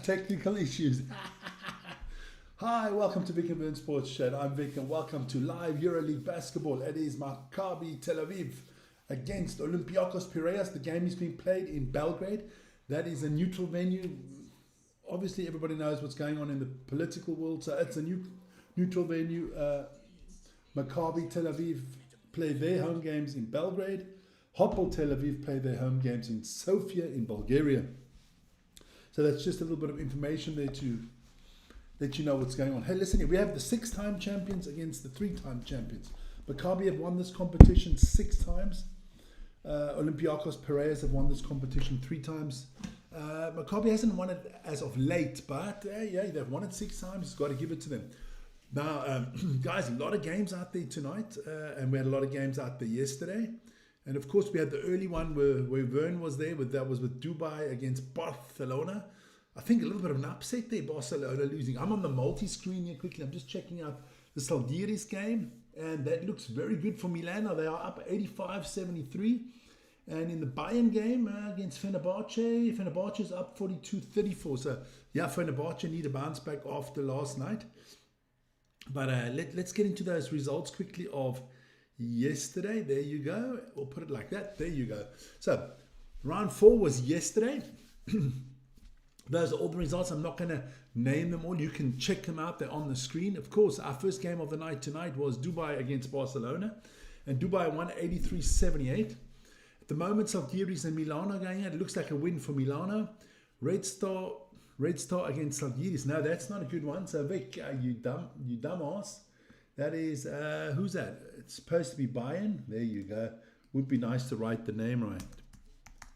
Technical issues. Hi, welcome to Vic and Vern Sports Chat. I'm Vic and welcome to live EuroLeague basketball. It is Maccabi Tel Aviv against Olympiacos Piraeus. The game is being played in Belgrade. That is a neutral venue. Obviously, everybody knows what's going on in the political world, so it's a neutral venue. Maccabi Tel Aviv play their home games in Belgrade. Hapoel Tel Aviv play their home games in Sofia in Bulgaria. So that's just a little bit of information there to let you know what's going on. Hey, listen here, we have the 6-time champions against the 3-time champions. Maccabi have won this competition 6 times. Olympiacos Piraeus have won this competition 3 times. Maccabi hasn't won it as of late, but yeah, they've won it 6 times. Got to give it to them. Now, guys, a lot of games out there tonight, and we had a lot of games out there yesterday. And of course, we had the early one where Vern was there. That was with Dubai against Barcelona. I think a little bit of an upset there, Barcelona losing. I'm on the multi-screen here quickly. I'm just checking out the Salgiris game. And that looks very good for Milan. Now they are up 85-73. And in the Bayern game against Fenerbahce is up 42-34. So, yeah, Fenerbahce need a bounce back after last night. But let's get into those results quickly of yesterday. There you go. We'll put it like that. There you go. So, round 4 was yesterday. Those are all the results. I'm not going to name them all. You can check them out. They're on the screen. Of course, our first game of the night tonight was Dubai against Barcelona. And Dubai won 83-78. At the moment, Salgiris and Milano are going out. It looks like a win for Milano. Red Star against Salgiris. No, that's not a good one. So, Vic, you dumbass. That is, who's that? It's supposed to be Bayern. There you go. Would be nice to write the name right.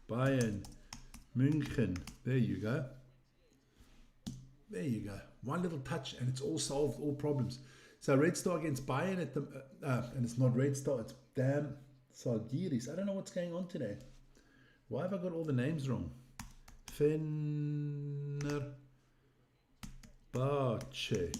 Bayern München. There you go. There you go. One little touch and it's all solved, all problems. So Red Star against Bayern at the, and it's not Red Star, it's damn Salgiris. I don't know what's going on today. Why have I got all the names wrong? Fenerbahce.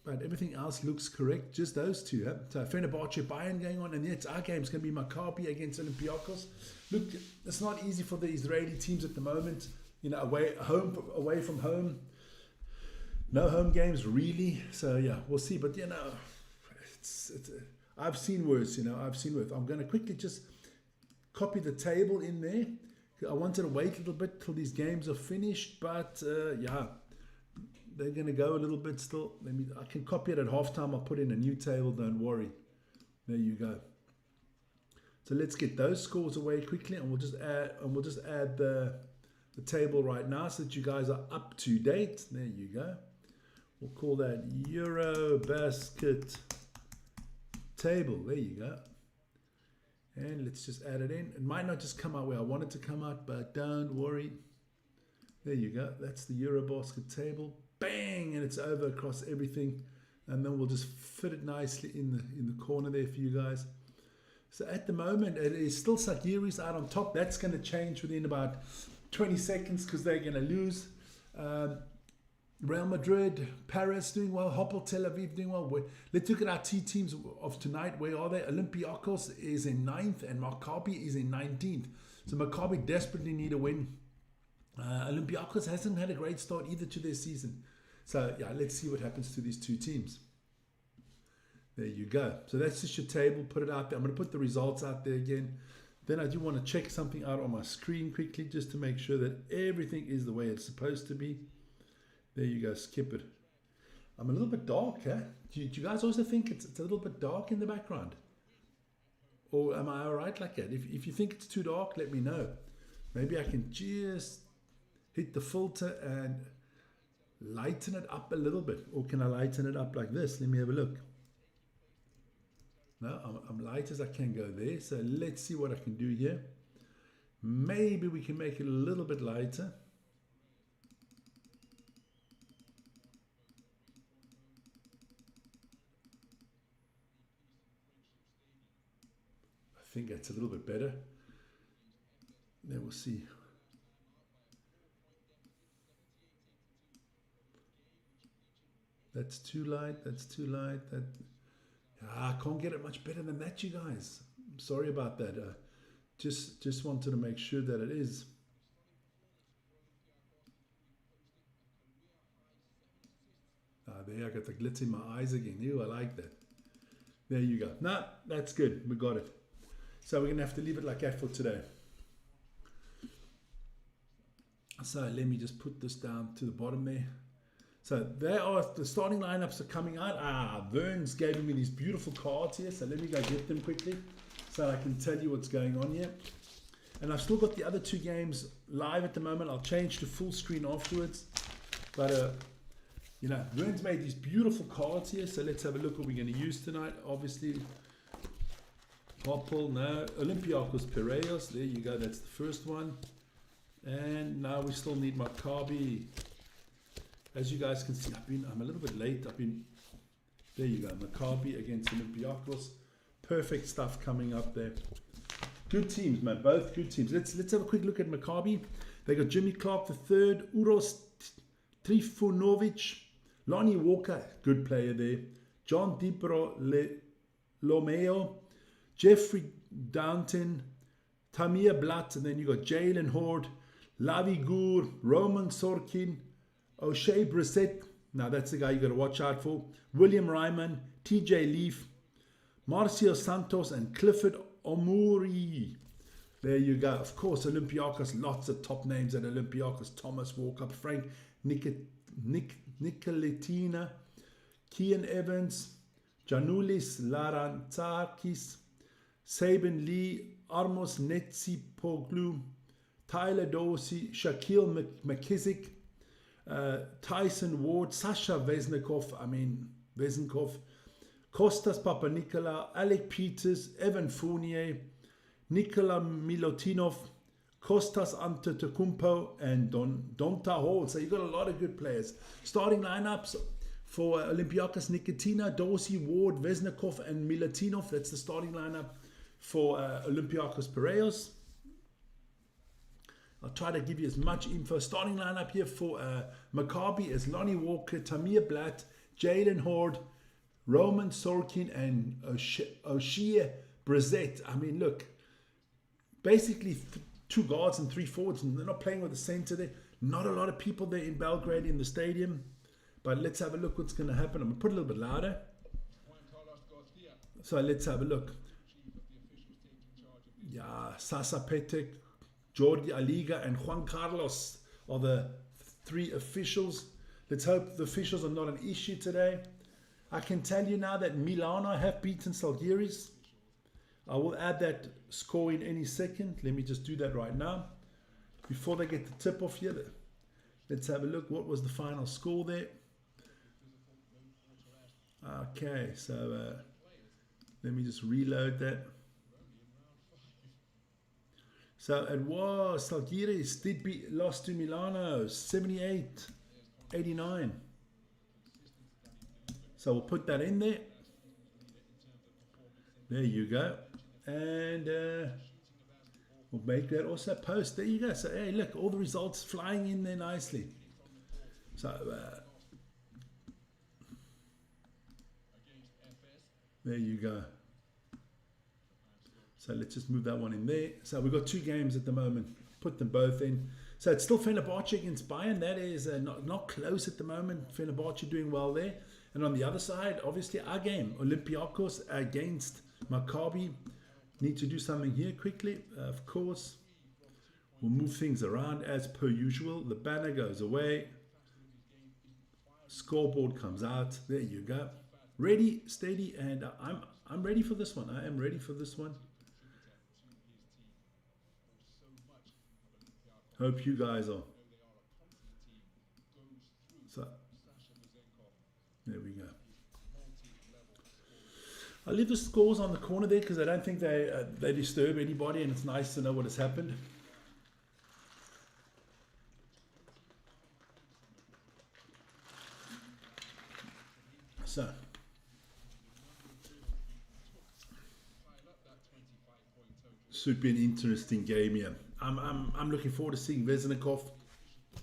But everything else looks correct, just those two. Huh? So Fenerbahce, Bayern going on, and yet our game is going to be Maccabi against Olympiacos. Look, it's not easy for the Israeli teams at the moment. You know, away from home. No home games really. So yeah, we'll see. But you know, I've seen worse. You know, I've seen worse. I'm going to quickly just copy the table in there. I wanted to wait a little bit till these games are finished, but yeah. They're going to go a little bit still. I can copy it at halftime. I'll put in a new table. Don't worry. There you go. So let's get those scores away quickly, and we'll just add the table right now so that you guys are up to date. There you go. We'll call that Eurobasket table. There you go. And let's just add it in. It might not just come out where I want it to come out, but don't worry. There you go. That's the Eurobasket table. Bang, and it's over across everything, and then we'll just fit it nicely in the corner there for you guys. So at the moment it is still Salgiris out on top. That's going to change within about 20 seconds because they're going to lose. Real Madrid, Paris doing well, Hapoel Tel Aviv doing well. Let's look at our two teams of tonight. Where are they? Olympiacos is in 9th and Maccabi is in 19th. So Maccabi desperately need a win. Olympiacos hasn't had a great start either to their season. So, yeah, let's see what happens to these two teams. There you go. So that's just your table. Put it out there. I'm going to put the results out there again. Then I do want to check something out on my screen quickly just to make sure that everything is the way it's supposed to be. There you go. Skip it. I'm a little bit dark, huh? Do you guys also think it's a little bit dark in the background? Or am I all right like that? If you think it's too dark, let me know. Maybe I can just hit the filter and lighten it up a little bit. Or can I lighten it up like this? Let me have a look. No, I'm light as I can go there. So let's see what I can do here. Maybe we can make it a little bit lighter. I think that's a little bit better. Then we'll see. That's too light. That's too light. I can't get it much better than that, you guys. I'm sorry about that. Just wanted to make sure that it is. there I got the glitz in my eyes again. Ew, I like that. There you go. No, that's good. We got it. So we're going to have to leave it like that for today. So let me just put this down to the bottom there. So there are the starting lineups are coming out. Vern's gave me these beautiful cards here. So let me go get them quickly so I can tell you what's going on here. And I've still got the other two games live at the moment. I'll change to full screen afterwards. But, you know, Vern's made these beautiful cards here. So let's have a look what we're going to use tonight. Obviously, Hoppel, no. Olympiacos Piraeus. There you go. That's the first one. And now we still need Maccabi. As you guys can see, I'm a little bit late. There you go. Maccabi against Olympiacos. Perfect stuff coming up there. Good teams, man. Both good teams. Let's have a quick look at Maccabi. They got Jimmy Clark the third, Uros Trifunovic, Lonnie Walker, good player there, John Lomeo, Jeffrey Downton, Tamir Blatt, and then you got Jalen Horde, Lavi Gur, Roman Sorkin, O'Shea Brissett. Now that's the guy you got to watch out for. William Ryman, TJ Leaf, Marcio Santos, and Clifford Omuri. There you go. Of course, Olympiacos, lots of top names at Olympiacos. Thomas Walker, Frank Nicolatina, Kian Evans, Janulis Larantzakis, Sabin Lee, Armos Netsipoglu, Tyler Dorsey, Shaquille McKissick, Tyson Ward, Sasha Vezenkov, Kostas Papanikolaou, Alec Peters, Evan Fournier, Nikola Milutinov, Kostas Antetokounmpo, and Donta Hall. So you've got a lot of good players. Starting lineups for Olympiacos: Nikitina, Dorsey, Ward, Vezenkov, and Milutinov. That's the starting lineup for Olympiacos Piraeus. I'll try to give you as much info. Starting lineup here for Maccabi is Lonnie Walker, Tamir Blatt, Jalen Horde, Roman Sorkin, and O'Shea Brissett. I mean, look, basically two guards and three forwards, and they're not playing with the center there. Not a lot of people there in Belgrade in the stadium. But let's have a look what's going to happen. I'm going to put it a little bit louder. So let's have a look. Yeah, Sasa Petek, Jordi Aliga, and Juan Carlos are the three officials. Let's hope the officials are not an issue today. I can tell you now that Milano have beaten Salgiris. I will add that score in any second. Let me just do that right now. Before they get the tip off here, let's have a look. What was the final score there? Okay, so let me just reload that. So it was Salgiris lost to Milano 78-89. So we'll put that in there. There you go. And we'll make that also post. There you go. So hey, look, all the results flying in there nicely. So there you go. So let's just move that one in there. So we've got two games at the moment. Put them both in. So it's still Fenerbahce against Bayern. That is not close at the moment. Fenerbahce doing well there. And on the other side, obviously our game, Olympiacos against Maccabi. Need to do something here quickly. Of course, we'll move things around as per usual. The banner goes away. Scoreboard comes out. There you go. Ready, steady, and I'm ready for this one. I am ready for this one. Hope you guys are. So, there we go. I'll leave the scores on the corner there because I don't think they disturb anybody, and it's nice to know what has happened. So, should be an interesting game here. I'm looking forward to seeing Vezenkov.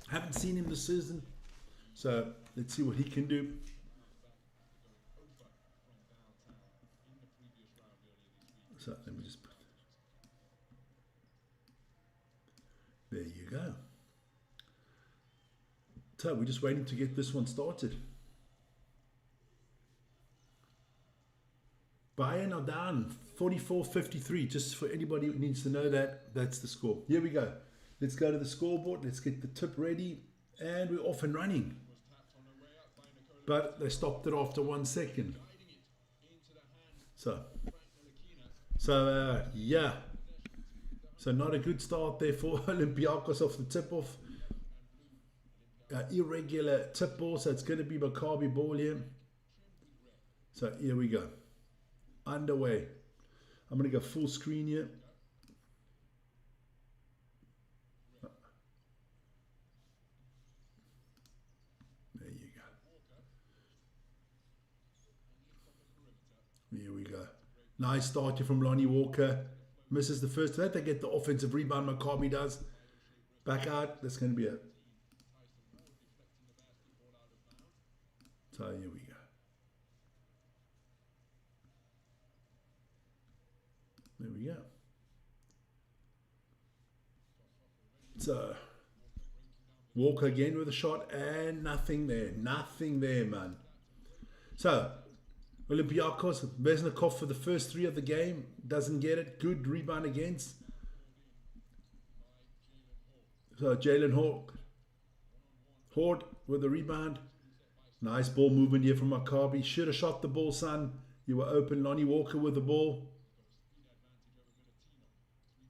Haven't seen him this season, so let's see what he can do. So let me just put. There you go. So we're just waiting to get this one started. Bayern are down 44-53. Just for anybody who needs to know that, that's the score. Here we go. Let's go to the scoreboard. Let's get the tip ready. And we're off and running. But they stopped it after 1 second. So yeah. So not a good start there for Olympiacos off the tip-off. Irregular tip ball, so it's going to be Maccabi ball here. So here we go. Underway. I'm going to go full screen here. There you go. Here we go. Nice start here from Lonnie Walker. Misses the first. That they get the offensive rebound. Maccabi does. Back out. That's going to be a... So here we go. There we go. So Walker again with a shot and nothing there. Nothing there, man. So Olympiacos, Vesnikov for the first 3 of the game. Doesn't get it. Good rebound against. So Jalen Horde with the rebound. Nice ball movement here from Maccabi. Should have shot the ball, son. You were open. Lonnie Walker with the ball.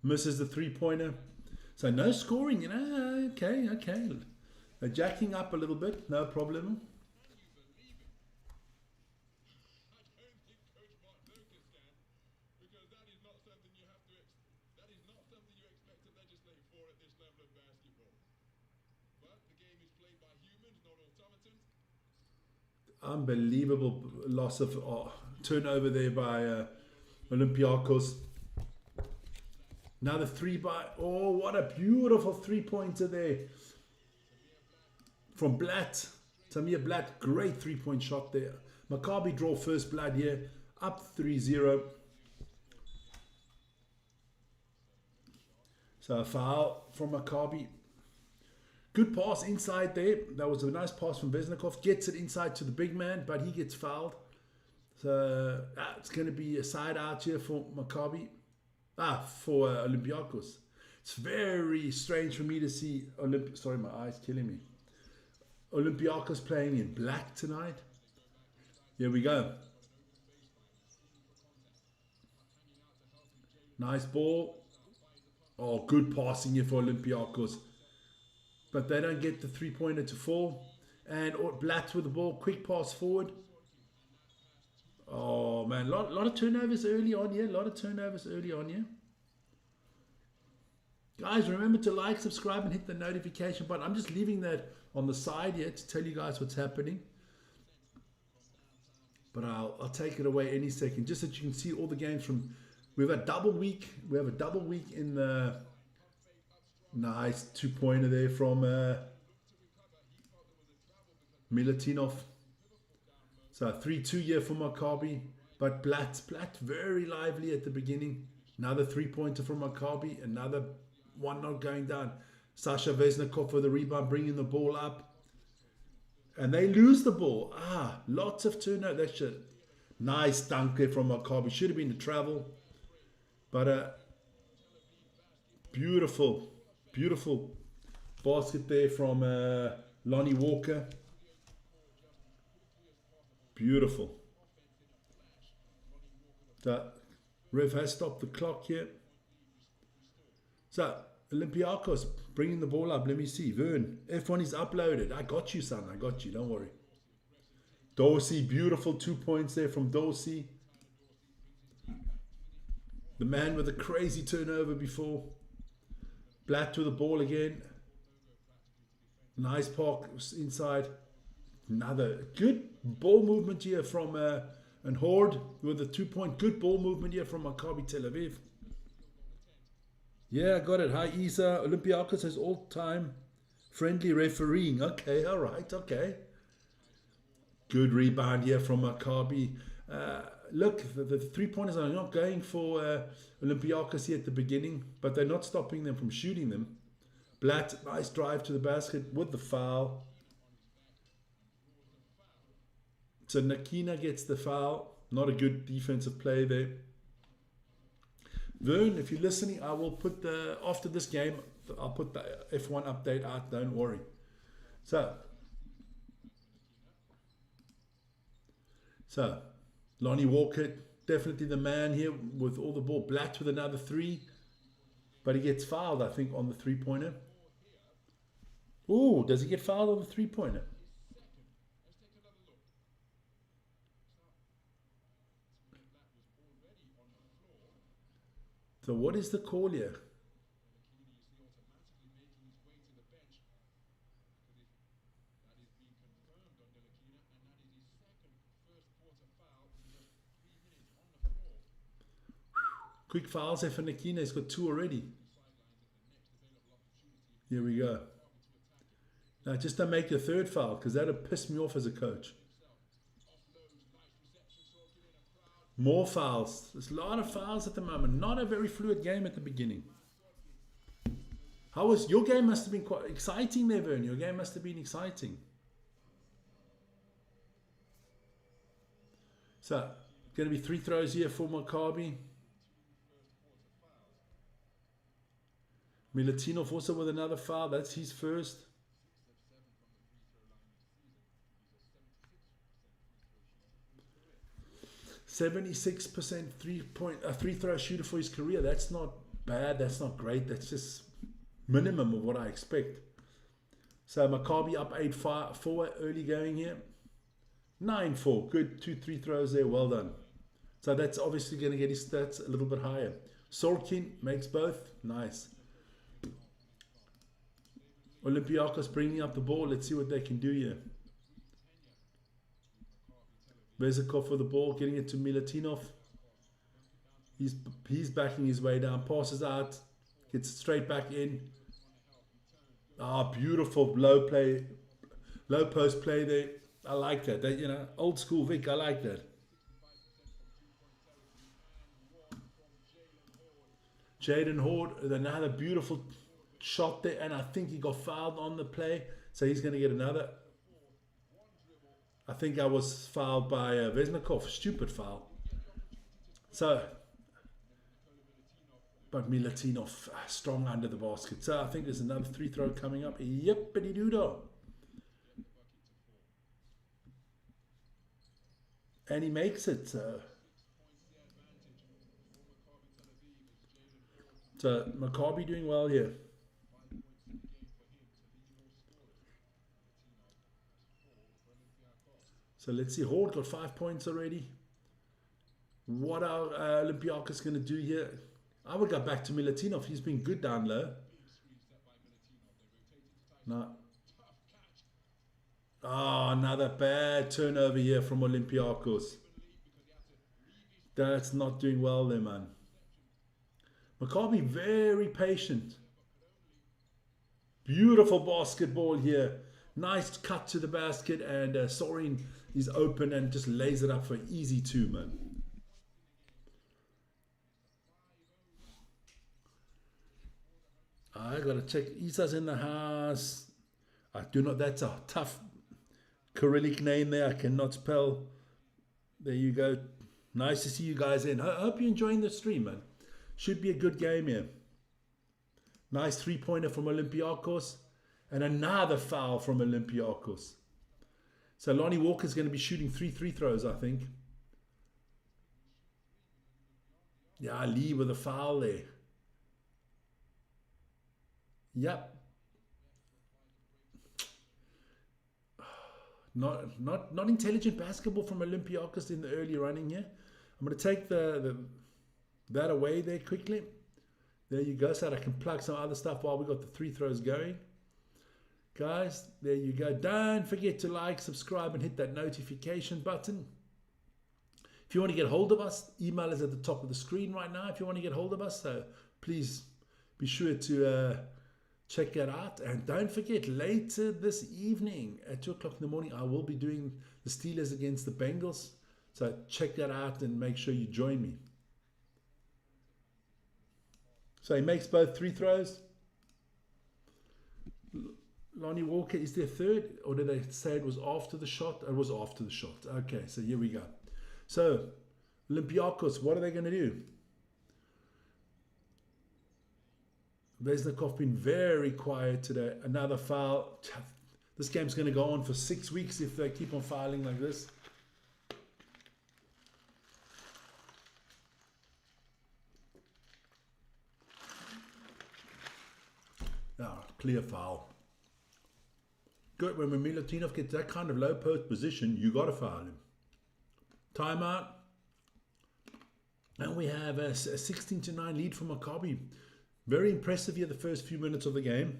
Misses the three-pointer. So no scoring, you know. Okay. They're jacking up a little bit. No problem. Unbelievable loss of turnover there by Olympiacos. Another 3 by... Oh, what a beautiful three-pointer there from Blatt. Tamir Blatt, great three-point shot there. Maccabi draw first blood here. Up 3-0. So a foul from Maccabi. Good pass inside there. That was a nice pass from Vesnikov. Gets it inside to the big man, but he gets fouled. So it's going to be a side out here for Maccabi. For Olympiacos. It's very strange for me to see sorry, my eyes killing me. Olympiacos playing in black tonight. Here we go. Nice ball. Oh, good passing here for Olympiacos. But they don't get the three-pointer to fall. And Blatt with the ball. Quick pass forward. Oh, man. Lot of turnovers early on here. Guys, remember to like, subscribe, and hit the notification button. I'm just leaving that on the side here to tell you guys what's happening. But I'll take it away any second. Just so you can see all the games from... We have a double week. We have a double week in the... Nice two-pointer there from Milutinov. So 3-2 here for Maccabi. But Blatt very lively at the beginning. Another three-pointer from Maccabi. Another one not going down. Sasha Vesnikov for the rebound, bringing the ball up. And they lose the ball. Lots of turnover. That's a nice dunk there from Maccabi. Should have been the travel. But beautiful basket there from Lonnie Walker. Beautiful. The ref has stopped the clock here. So Olympiacos bringing the ball up. Let me see. Vern, F1 is uploaded. I got you, son. I got you. Don't worry. Dorsey, beautiful 2 points there from Dorsey. The man with a crazy turnover before. Blatt with the ball again. Nice park inside. Another good ball movement here from and Horde with a 2-point. Good ball movement here from Maccabi Tel Aviv. Yeah, I got it. Hi, Isa. Olympiacos has all-time friendly refereeing. Okay, all right, okay. Good rebound here from Maccabi. Look, the three-pointers are not going for Olympiacos here at the beginning, but they're not stopping them from shooting them. Blatt, nice drive to the basket with the foul. So Nakina gets the foul. Not a good defensive play there. Vern, if you're listening, I will put after this game, I'll put the F1 update out, don't worry. So Lonnie Walker, definitely the man here with all the ball. Blatt with another 3, but he gets fouled, I think, on the 3-pointer. Oh, does he get fouled on the 3-pointer? So what is the call here? Quick fouls here for Nakina. He's got 2 already. Here we go. Now just don't make your 3rd foul, because that would piss me off as a coach. More fouls. There's a lot of fouls at the moment. Not a very fluid game at the beginning. How was your game? Must have been quite exciting there, Vern. Your game must have been exciting. So, going to be 3 throws here for Maccabi. Milutinov also with another foul. That's his first. .76% free throw shooter for his career. That's not bad. That's not great. That's just minimum of what I expect. So Maccabi up 8-4 early going here. 9-4. Good 2 3 throws there. Well done. So that's obviously going to get his stats a little bit higher. Sorkin makes both. Nice. Olympiacos bringing up the ball. Let's see what they can do here. Vezikov for the ball, getting it to Milutinov. He's backing his way down, passes out, gets straight back in. Beautiful low post play there. I like that. Old school Vic. I like that. Jaden Horde, another beautiful shot there, and I think he got fouled on the play, so he's going to get another. I think I was fouled by Veznikov. Stupid foul. So, but Milutinov strong under the basket. So I think there's another 3 throw coming up. Yippity-doo-dah. And he makes it. So Maccabi doing well here. So let's see. Horde got 5 points already. What are Olympiacos going to do here? I would go back to Milutinov. He's been good down low. No. Another bad turnover here from Olympiacos. That's not doing well there, man. Maccabi very patient. Beautiful basketball here. Nice cut to the basket, and Sorin is open and just lays it up for an easy 2, man. I gotta check. Isa's in the house. I do not. That's a tough Cyrillic name there. I cannot spell. There you go. Nice to see you guys in. I hope you're enjoying the stream, man. Should be a good game here. Nice 3-pointer from Olympiacos. And another foul from Olympiacos. So Lonnie Walker's going to be shooting 3 free throws, I think. Yeah, Lee with a foul there. Yep. Not intelligent basketball from Olympiacos in the early running here. I'm going to take that away there quickly. There you go, so that I can plug some other stuff while we got the 3 throws going. Guys, there you go. Don't forget to like, subscribe, and hit that notification button. If you want to get hold of us, email is at the top of the screen right now if you want to get hold of us. So please be sure to check that out. And don't forget, later this evening at 2 o'clock in the morning, I will be doing the Steelers against the Bengals. So check that out and make sure you join me. So he makes both 3 throws. Lonnie Walker is their third, or did they say it was after the shot? It was after the shot. Okay, so here we go. So, Olympiacos, what are they going to do? Vesnikov been very quiet today. Another foul. This game's going to go on for 6 weeks if they keep on fouling like this. Clear foul. Good. When Milutinov gets that kind of low post position, you got to foul him. Timeout. And we have a 16-9 lead for Maccabi. Very impressive here the first few minutes of the game.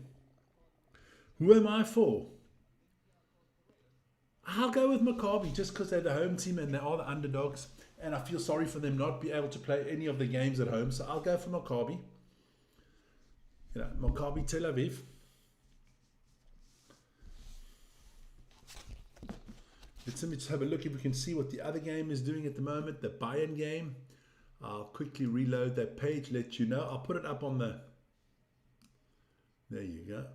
Who am I for? I'll go with Maccabi just because they're the home team and they are the underdogs. And I feel sorry for them not be able to play any of the games at home. So I'll go for Maccabi. Maccabi Tel Aviv. Let's just have a look if we can see what the other game is doing at the moment. The Bayern game. I'll quickly reload that page, let you know. I'll put it up on the... There you go.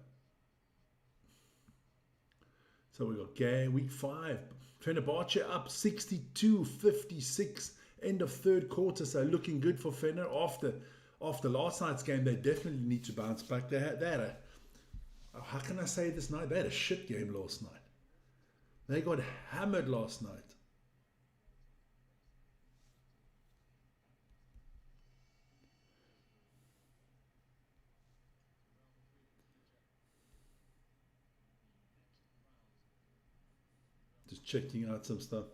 So we got game week 5. Fenerbahce up 62-56. End of third quarter. So looking good for Fener. After last night's game, they definitely need to bounce back. They had a, how can I say this night? They had a shit game last night. They got hammered last night. Just checking out some stuff.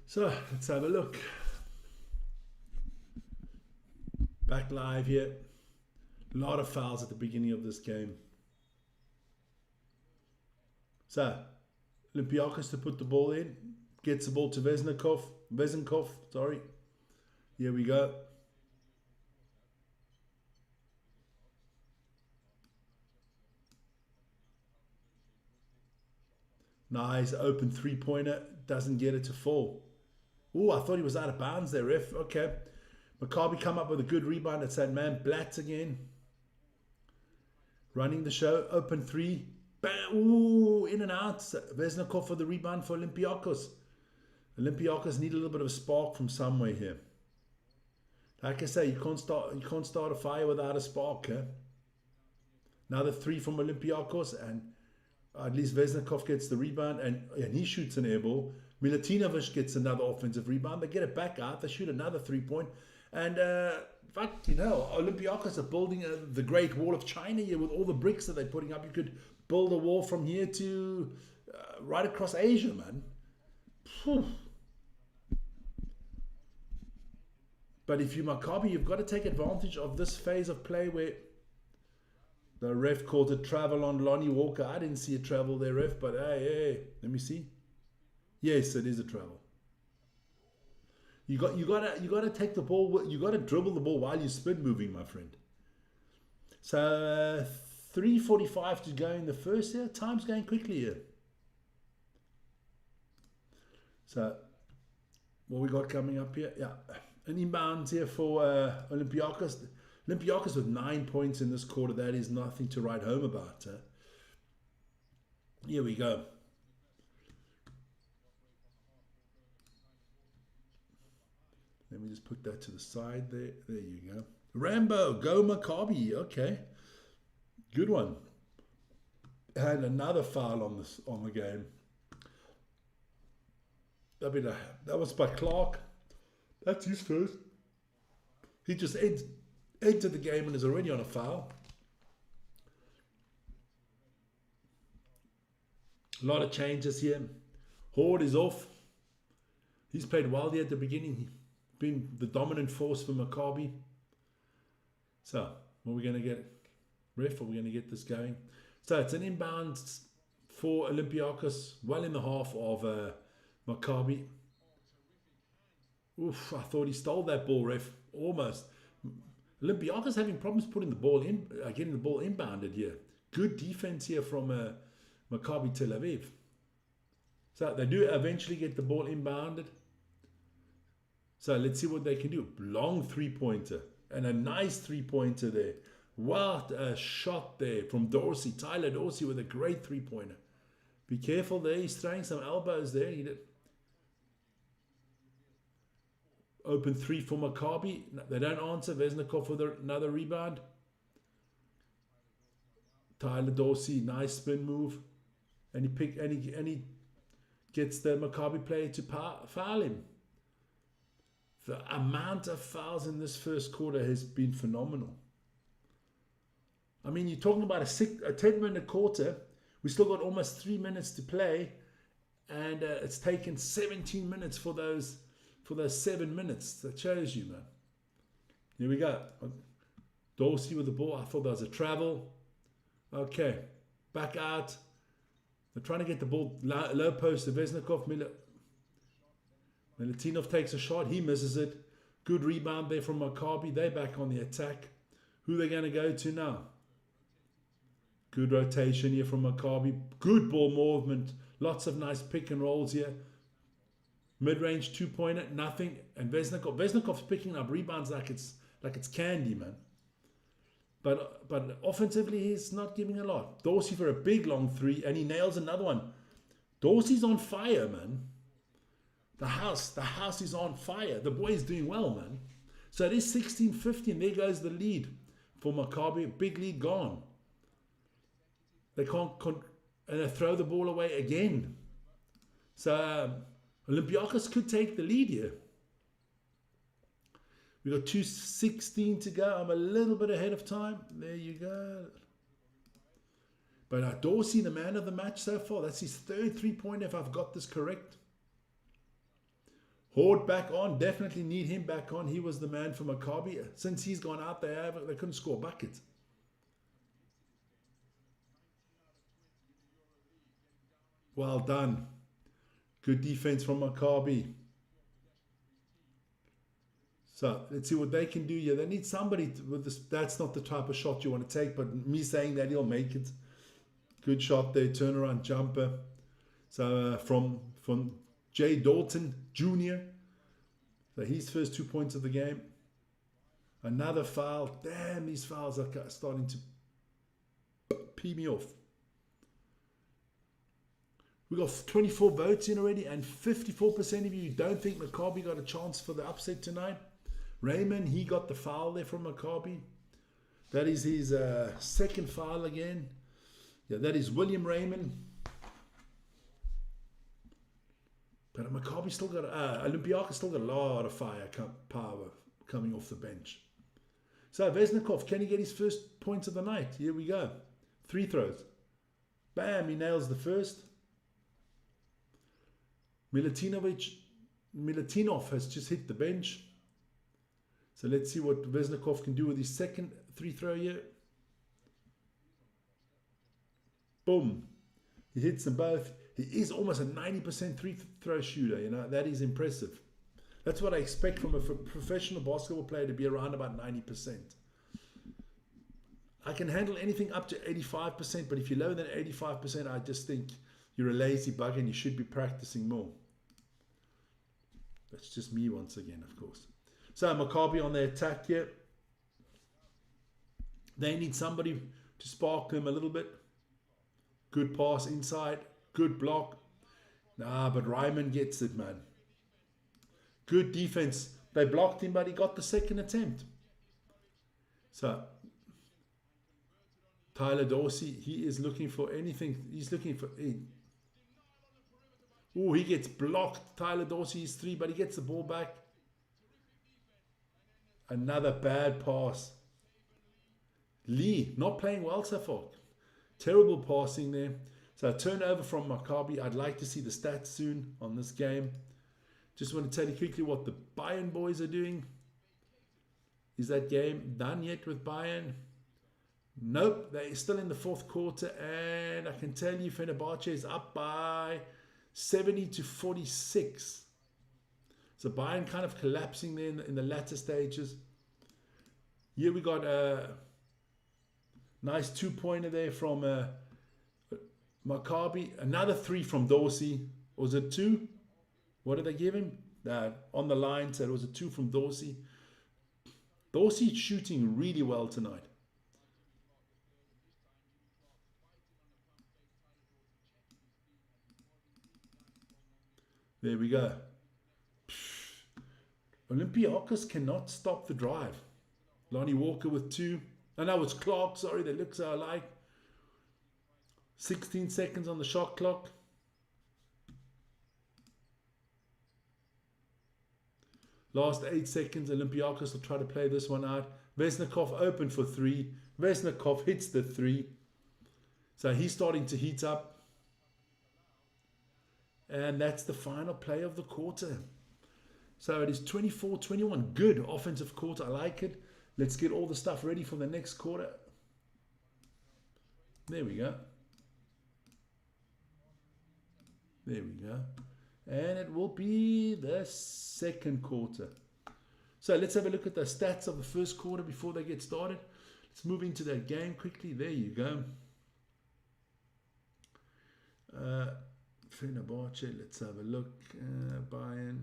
So let's have a look. Back live here. A lot of fouls at the beginning of this game. So Olympiacos to put the ball in. Gets the ball to Vezenkov, sorry. Here we go. Nice open three-pointer. Doesn't get it to fall. Oh, I thought he was out of bounds there, ref. Okay. Maccabi come up with a good rebound. It's that man Blatz again. Running the show. Open three. Bam. Ooh, in and out. Vesnikov for the rebound for Olympiacos. Olympiacos need a little bit of a spark from somewhere here. Like I say, you can't start a fire without a spark. Eh? Another three from Olympiacos, and at least Vesnikov gets the rebound, and he shoots an air ball. Milutinovic gets another offensive rebound. They get it back out. They shoot another 3-point. And, Olympiacos are building the Great Wall of China here with all the bricks that they're putting up. You could build a wall from here to right across Asia, man. Whew. But if you're Maccabi, you've got to take advantage of this phase of play where the ref called it travel on Lonnie Walker. I didn't see a travel there, ref, but hey, let me see. Yes, it is a travel. You got to take the ball. You got to dribble the ball while you're spin moving, my friend. So 3:45 to go in the first here. Time's going quickly here. So what we got coming up here? Yeah, an inbound here for Olympiacos. Olympiacos with 9 points in this quarter. That is nothing to write home about. Here we go. Let me just put that to the side there. There you go. Rambo, go Maccabi. Okay. Good one. And another foul on the game. I mean, that was by Clark. That's his first. He just entered the game and is already on a foul. A lot of changes here. Horde is off. He's played well there at the beginning. Been the dominant force for Maccabi. So, what are we going to get? Ref, are we going to get this going? So, it's an inbound for Olympiacos, well in the half of Maccabi. Oof, I thought he stole that ball, ref. Almost. Olympiacos having problems putting the ball in, getting the ball inbounded here. Good defense here from Maccabi Tel Aviv. So, they do eventually get the ball inbounded. So let's see what they can do. Long three-pointer and a nice three-pointer there What a shot there from Dorsey. Tyler Dorsey with a great three-pointer. Be careful there. He's throwing some elbows there. He did. Open three for Maccabi. They don't answer. Vesnikov with another rebound. Tyler Dorsey, nice spin move. And he gets the Maccabi player to foul him. The amount of fouls in this first quarter has been phenomenal. I mean, you're talking about a 10-minute quarter. We still got almost 3 minutes to play, and it's taken 17 minutes for those 7 minutes. That shows you, man. Here we go. Dorsey with the ball. I thought that was a travel. Okay, back out. They're trying to get the ball low post to Vesnikov. Milutinov takes a shot. He misses it. Good rebound there from Maccabi. They're back on the attack. Who are they going to go to now? Good rotation here from Maccabi. Good ball movement. Lots of nice pick and rolls here. Mid-range two-pointer, nothing. And Vesnikov's picking up rebounds like it's candy, man. But offensively, he's not giving a lot. Dorsey for a big long three, and he nails another one. Dorsey's on fire, man. The house is on fire. The boy is doing well, man. So it is 16-15. There goes the lead for Maccabi. Big lead gone. They can't, and they throw the ball away again. So Olympiacos could take the lead here. We got 2:16 to go. I'm a little bit ahead of time. There you go. But Dorsey, the man of the match so far. That's his third three-pointer, if I've got this correct. Horde back on. Definitely need him back on. He was the man for Maccabi. Since he's gone out, they couldn't score buckets. Well done. Good defense from Maccabi. So let's see what they can do here. They need somebody with this. That's not the type of shot you want to take, but me saying that he'll make it. Good shot there, turnaround jumper. So from Jay Dalton Jr. So his first 2 points of the game. Another foul. Damn, these fouls are starting to pee me off. We got 24 votes in already, and 54% of you don't think Maccabi got a chance for the upset tonight. Raymond, he got the foul there from Maccabi. That is his second foul again. Yeah, that is William Raymond. But Maccabi still got, Olympiacos still got a lot of power coming off the bench. So Vesnikov, can he get his first points of the night? Here we go. 3 throws. Bam, he nails the first. Milutinov has just hit the bench. So let's see what Vesnikov can do with his second 3-throw here. Boom. He hits them both. He is almost a 90% 3-throw shooter. You know, that is impressive. That's what I expect from a professional basketball player, to be around about 90%. I can handle anything up to 85%, but if you're lower than 85%, I just think you're a lazy bug and you should be practicing more. That's just me once again, of course. So Maccabi on the attack here. They need somebody to spark them a little bit. Good pass inside. Good block. Nah, but Ryman gets it, man. Good defense. They blocked him, but he got the second attempt. So Tyler Dorsey, he is looking for anything. He's looking for... Oh, he gets blocked. Tyler Dorsey is 3, but he gets the ball back. Another bad pass. Lee, not playing well so far. Terrible passing there. So a turnover from Maccabi. I'd like to see the stats soon on this game. Just want to tell you quickly what the Bayern boys are doing. Is that game done yet with Bayern? Nope, they're still in the fourth quarter. And I can tell you Fenerbahce is up by 70-46. So Bayern kind of collapsing there in the latter stages. Here we got a nice 2-pointer there from Maccabi. Another 3 from Dorsey. Was it 2? What did they give him? On the line, so it was a 2 from Dorsey. Dorsey shooting really well tonight. There we go. Olympiacos cannot stop the drive. Lonnie Walker with 2. Oh, no, it's Clark. Sorry, they look so alike. 16 seconds on the shot clock. Last 8 seconds. Olympiacos will try to play this one out. Vesnikov open for 3. Vesnikov hits the 3. So he's starting to heat up. And that's the final play of the quarter. So it is 24-21. Good offensive quarter. I like it. Let's get all the stuff ready for the next quarter. There we go. There we go. And it will be the second quarter. So let's have a look at the stats of the first quarter before they get started. Let's move into that game quickly. There you go. Fenerbahce, let's have a look. Bayern.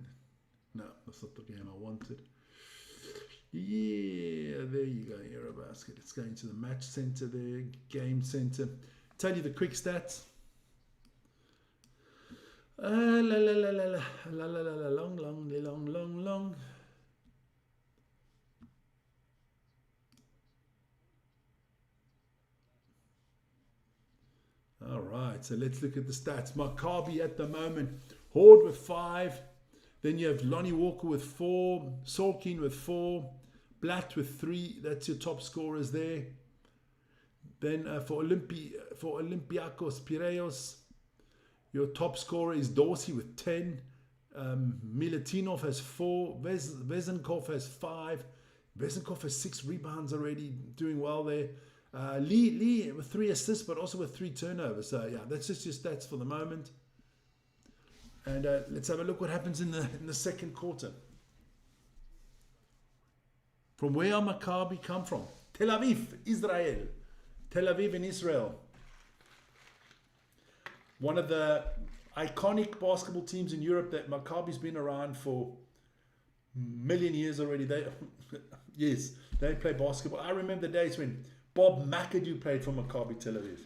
No, that's not the game I wanted. Yeah, there you go, Eurobasket. It's going to the match center there, game center. Tell you the quick stats. Long. All right, so let's look at the stats. Maccabi at the moment, Horde with 5. Then you have Lonnie Walker with 4, Sorkin with 4, Blatt with 3. That's your top scorers there. Then for Olympiacos Piraeus, your top scorer is Dorsey with 10. Milutinov has 4. Vesenkov has 5. Vesenkov has 6 rebounds already, doing well there. Lee with 3 assists, but also with 3 turnovers. So yeah, that's just your stats for the moment. And let's have a look what happens in the second quarter. From where Maccabi come from? Tel Aviv, Israel. Tel Aviv in Israel. One of the iconic basketball teams in Europe that Maccabi's been around for a million years already. Yes, they play basketball. I remember the days when Bob McAdoo played for Maccabi Tel Aviv.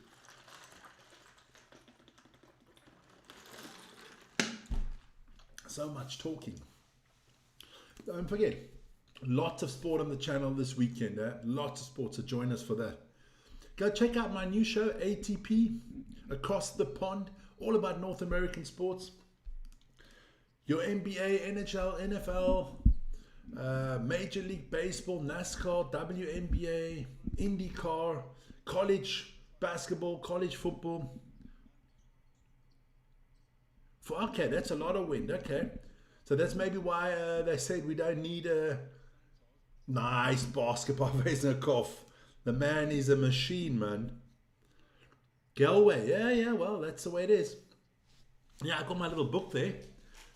So much talking. Don't forget, lots of sport on the channel this weekend. Lots of sports, so join us for that. Go check out my new show, ATP, Across the Pond, all about North American sports. Your NBA, NHL, NFL, Major League Baseball, NASCAR, WNBA, IndyCar, college basketball, college football. Okay, that's a lot of wind. Okay, so that's maybe why they said we don't need a nice basketball. Vesnikov, the man is a machine, man. Galway, yeah. Well, that's the way it is. Yeah, I got my little book there.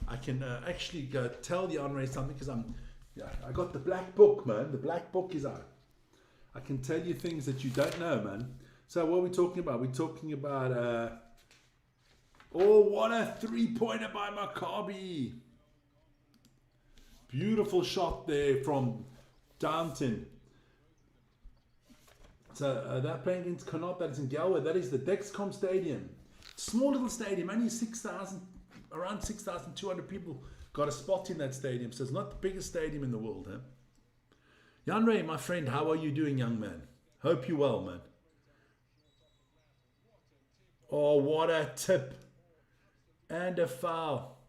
I can actually go tell the Andre something because I got the black book, man. The black book is out. I can tell you things that you don't know, man. So what are we talking about? We're talking about. Oh, what a 3-pointer by Maccabi. Beautiful shot there from Downton. So they're playing against Connaught. That is in Galway. That is the Dexcom Stadium. Small little stadium. Only 6,000, around 6,200 people got a spot in that stadium. So it's not the biggest stadium in the world. Huh? Yanre, my friend, how are you doing, young man? Hope you're well, man. Oh, what a tip. And a foul.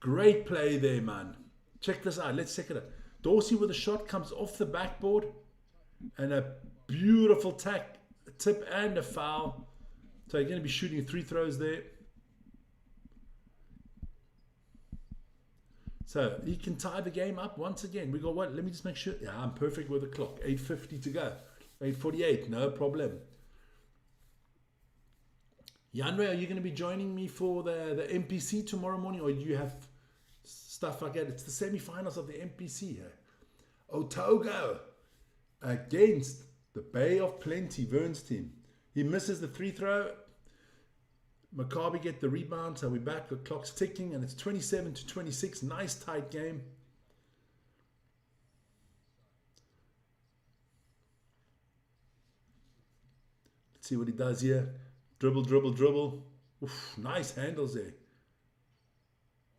Great play there, man. Check this out. Let's check it out. Dorsey with a shot comes off the backboard. And a beautiful tip and a foul. So you're going to be shooting 3 throws there. So he can tie the game up once again. We got what? Let me just make sure. Yeah, I'm perfect with the clock. 8:50 to go. 8:48. No problem. Yanre, are you going to be joining me for the MPC tomorrow morning, or do you have stuff like that? It's the semi-finals of the MPC here. Otogo against the Bay of Plenty, Vern's team. He misses the 3 throw. Maccabi get the rebound, so we're back. The clock's ticking, and it's 27-26. Nice tight game. Let's see what he does here. Dribble. Oof, nice handles there.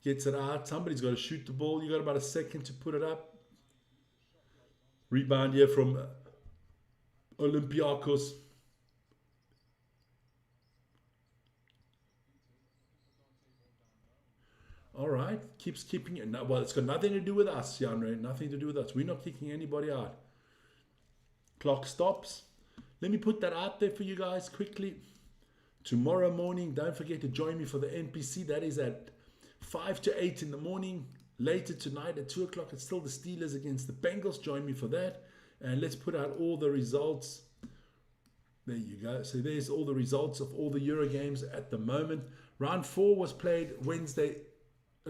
Gets it out. Somebody's got to shoot the ball. You got about a second to put it up. Rebound here from Olympiacos. All right, keeps keeping it. Well, it's got nothing to do with us, Janre. Nothing to do with us. We're not kicking anybody out. Clock stops. Let me put that out there for you guys quickly. Tomorrow morning, don't forget to join me for the NPC. That is at 5 to 8 in the morning. Later tonight at 2 o'clock, it's still the Steelers against the Bengals. Join me for that. And let's put out all the results. There you go. So there's all the results of all the Euro games at the moment. Round 4 was played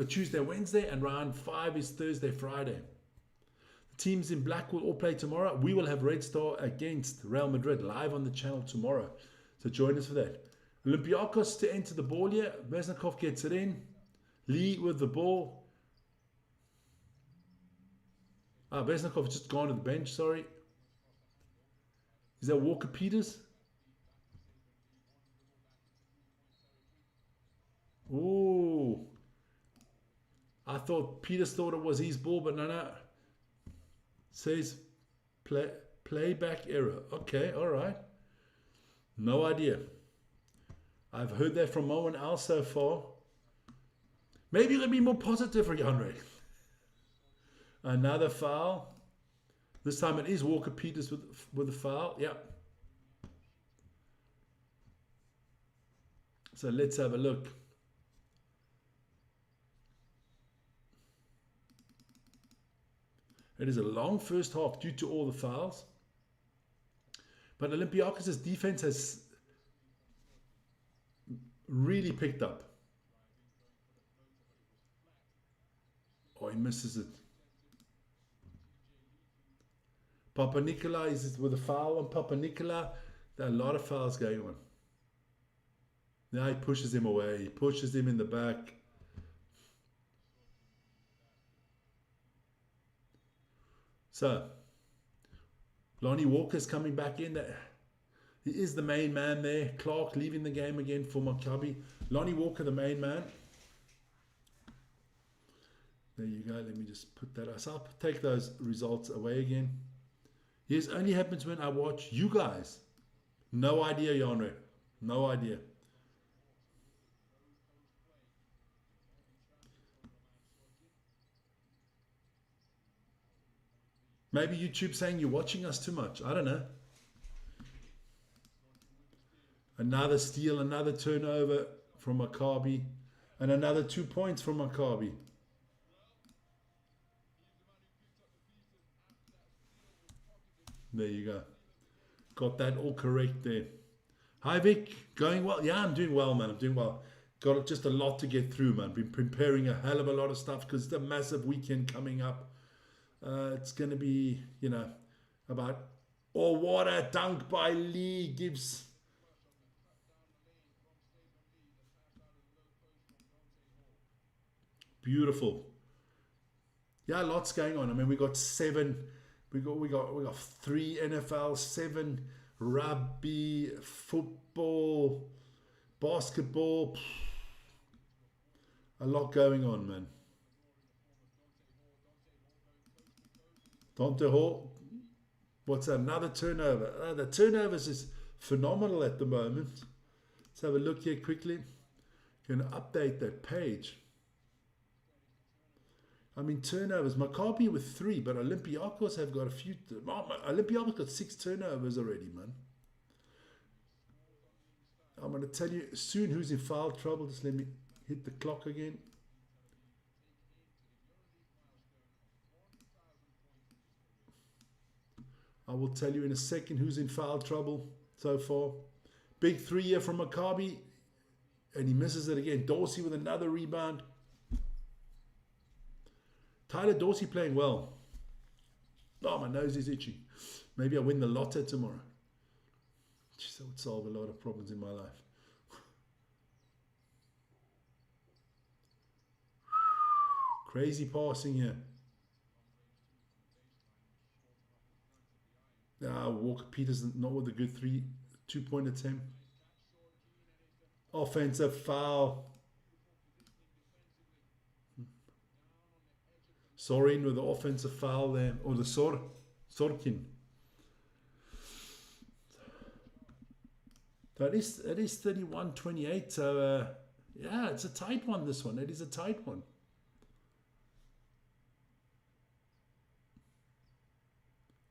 Tuesday, Wednesday, and round 5 is Thursday, Friday. The teams in black will all play tomorrow. We will have Red Star against Real Madrid live on the channel tomorrow. So join us for that. Olympiacos to enter the ball here. Mesnikov gets it in. Lee with the ball. Besnikov just gone to the bench, sorry. Is that Walker Peters? Ooh. I thought Peters thought it was his ball, but no. Says playback error. Okay, all right. No idea. I've heard that from Mo and Al so far. Maybe you're going to be more positive, Henry. Another foul. This time it is Walker Peters with the foul. Yep. So let's have a look. It is a long first half due to all the fouls. But Olympiacos' defense has really picked up. Oh, he misses it. Papa Nicola is with a foul on Papa Nicola. There are a lot of fouls going on. Now he pushes him away. He pushes him in the back. So, Lonnie Walker's coming back in. He is the main man there. Clark leaving the game again for Maccabi. Lonnie Walker, the main man. There you go. Let me just put that up. Take those results away again. Yes, only happens when I watch you guys. No idea, Janre. No idea. Maybe YouTube saying you're watching us too much. I don't know. Another steal, another turnover from Maccabi. And another 2 points from Maccabi. There you go. Got that all correct there. Hi Vic, going well? Yeah, I'm doing well, man. I'm doing well. Got just a lot to get through, man. Been preparing a hell of a lot of stuff because it's a massive weekend coming up. It's going to be, about all water dunk by Lee Gibbs. Beautiful. Yeah, lots going on. I mean, we got 7. We got 3 NFL, 7 rugby, football, basketball. A lot going on, man. Dante Hall, what's that? Another turnover? The turnovers is phenomenal at the moment. Let's have a look here quickly. Going to update that page. I mean, turnovers. Maccabi with 3, but Olympiacos have got a few. Olympiacos got 6 turnovers already, man. I'm going to tell you soon who's in foul trouble. Just let me hit the clock again. I will tell you in a second who's in foul trouble so far. Big 3 here from Maccabi. And he misses it again. Dorsey with another rebound. Tyler Dorsey playing well. Oh, my nose is itchy. Maybe I win the lotto tomorrow. Jeez, that would solve a lot of problems in my life. Crazy passing here. Walker Peters not with a good 2-point attempt. Offensive foul. Sorin with the offensive foul there, or the Sorkin. So it is 31-28. So yeah, it's a tight one. This one, it is a tight one.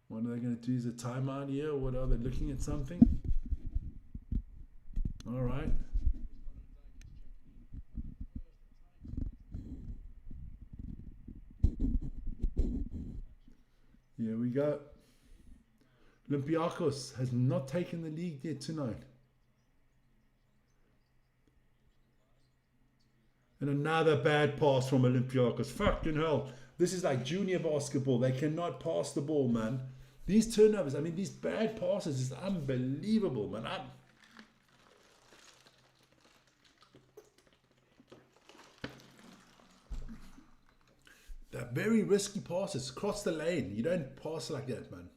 What are they going to do? Is a timeout here, or what are they looking at something? All right. Here we go. Olympiacos has not taken the lead yet tonight. And another bad pass from Olympiacos. Fucking hell. This is like junior basketball. They cannot pass the ball, man. These turnovers, I mean, these bad passes is unbelievable, man. They're very risky passes. Cross the lane. You don't pass like that, man.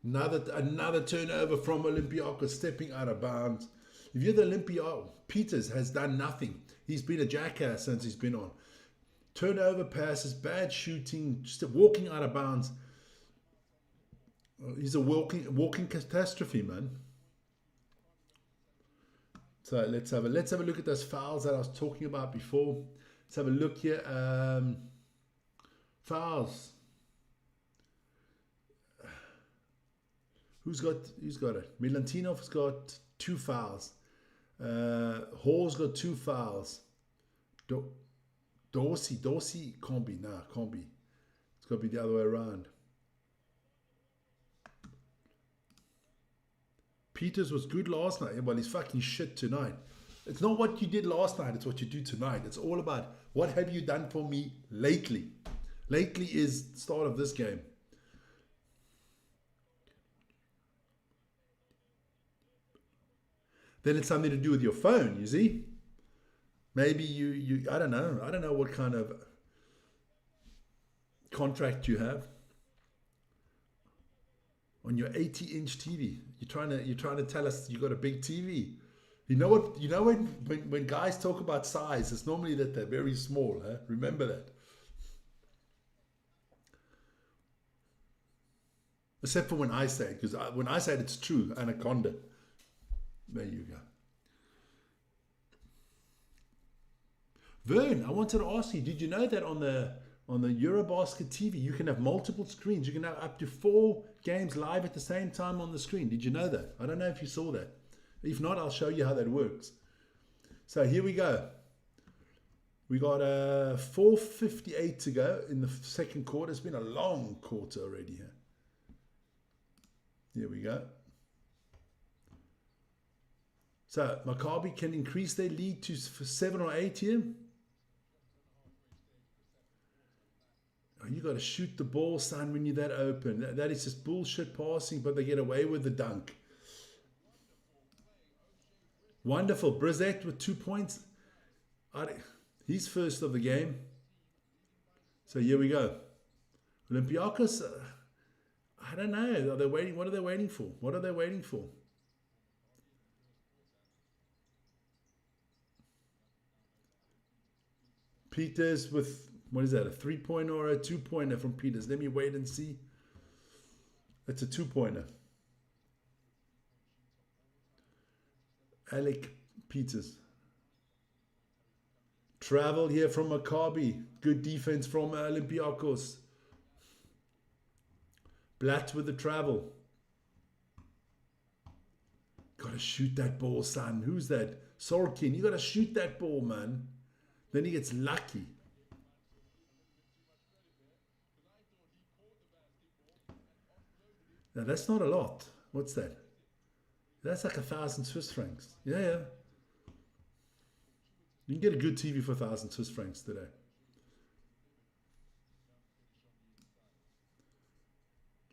Another turnover from Olympiacos, stepping out of bounds. If you're the Peters has done nothing. He's been a jackass since he's been on. Turnover passes, bad shooting, just walking out of bounds. He's a walking catastrophe, man. So let's have a look at those fouls that I was talking about before. Let's have a look here. Fouls. Who's got it? Milantinov's got 2 fouls. Hall's got 2 fouls. Dorsey can't be. Nah, can't be. It's got to be the other way around. Peters was good last night. Well, he's fucking shit tonight. It's not what you did last night. It's what you do tonight. It's all about what have you done for me lately. Lately is the start of this game. Then it's something to do with your phone, you see? Maybe you I don't know what kind of contract you have on your 80-inch TV. You're trying to tell us you got a big TV. You know when guys talk about size, it's normally that they're very small, huh? Remember that. Except for when I say it, because when I say it, it's true. Anaconda. There you go. Vern, I wanted to ask you, did you know that on the Eurobasket TV, you can have multiple screens? You can have up to 4 games live at the same time on the screen. Did you know that? I don't know if you saw that. If not, I'll show you how that works. So here we go. We got 4:58 to go in the second quarter. It's been a long quarter already here. Here we go. So Maccabi can increase their lead to 7 or 8 here. Oh, you got to shoot the ball, son, when you're that open. That is just bullshit passing, but they get away with the dunk. Wonderful. Brissett with 2 points. He's first of the game. So here we go. Olympiacos, I don't know. Are they waiting? What are they waiting for? What are they waiting for? Peters with, what is that, a 3-pointer or a 2-pointer from Peters? Let me wait and see. It's a 2-pointer. Alec Peters. Travel here from Maccabi. Good defense from Olympiacos. Blatt with the travel. Got to shoot that ball, son. Who's that? Sorkin. You got to shoot that ball, man. Then he gets lucky. Now that's not a lot. What's that? That's like 1,000 Swiss francs. Yeah. You can get a good TV for 1,000 Swiss francs today.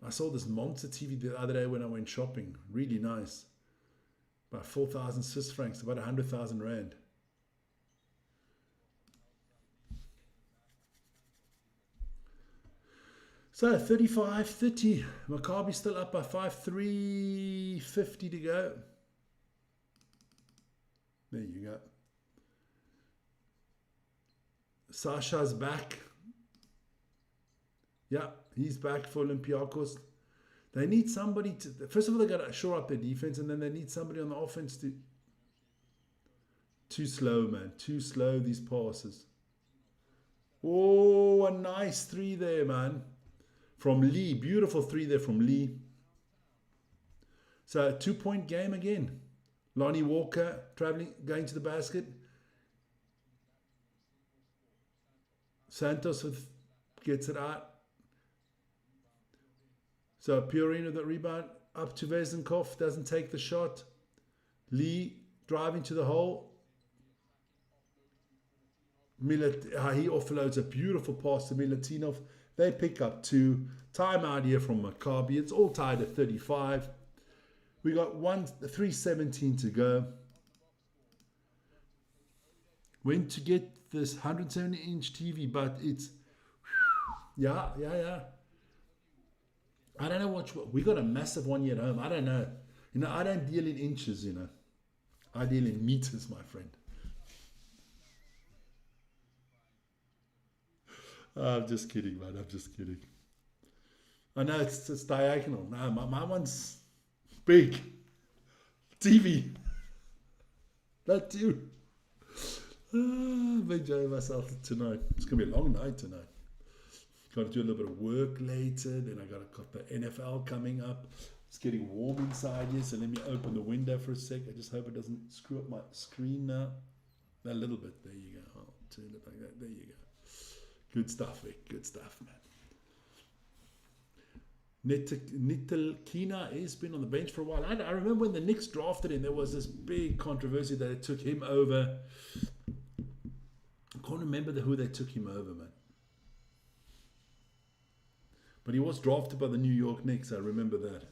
I saw this monster TV the other day when I went shopping. Really nice. About 4,000 Swiss francs, about 100,000 rand. So 35-30. Maccabi still up by 5. 3:50 to go. There you go. Sasha's back. Yeah, he's back for Olympiacos. They need somebody to... First of all, they got to shore up their defense, and then they need somebody on the offense to... Too slow, man. Too slow, these passes. Oh, a nice three there, man. From Lee. Beautiful three there from Lee. So, a 2-point game again. Lonnie Walker traveling, going to the basket. Santos gets it out. So, Purin with the rebound. Up to Vezenkov. Doesn't take the shot. Lee driving to the hole. He offloads a beautiful pass to Milutinov. They pick up 2. Timeout here from Maccabi. It's all tied at 35. We got 3:17 to go. Went to get this 170-inch TV, but it's... Yeah. I don't know what... We got a massive one here at home. I don't know. I don't deal in inches, I deal in meters, my friend. I'm just kidding, man. I'm just kidding. I know it's diagonal. No, my one's big. TV. That too. I'm enjoying myself tonight. It's going to be a long night tonight. Got to do a little bit of work later. Then I got the NFL coming up. It's getting warm inside here, so let me open the window for a sec. I just hope it doesn't screw up my screen now. A little bit. There you go. I'll turn it like that. There you go. Good stuff, Vic. Good stuff, man. Nitilikina has been on the bench for a while. I remember when the Knicks drafted him, there was this big controversy that it took him over. I can't remember who they took him over, man. But he was drafted by the New York Knicks. I remember that.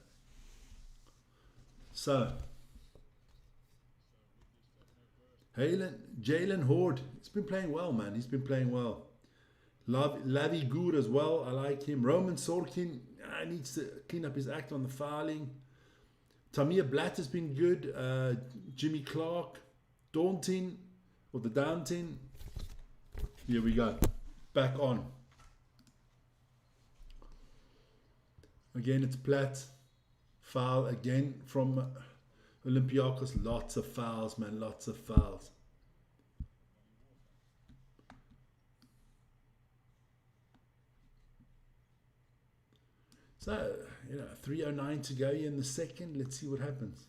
So, Jalen Horde. He's been playing well, man. He's been playing well. Lavi good as well. I like him. Roman Sorkin needs to clean up his act on the fouling. Tamir Blatt has been good. Jimmy Clark. Daunting. Or the Daunting. Here we go. Back on. Again, it's Platt. Foul again from Olympiacos. Lots of fouls, man. Lots of fouls. So, 3:09 to go here in the second. Let's see what happens.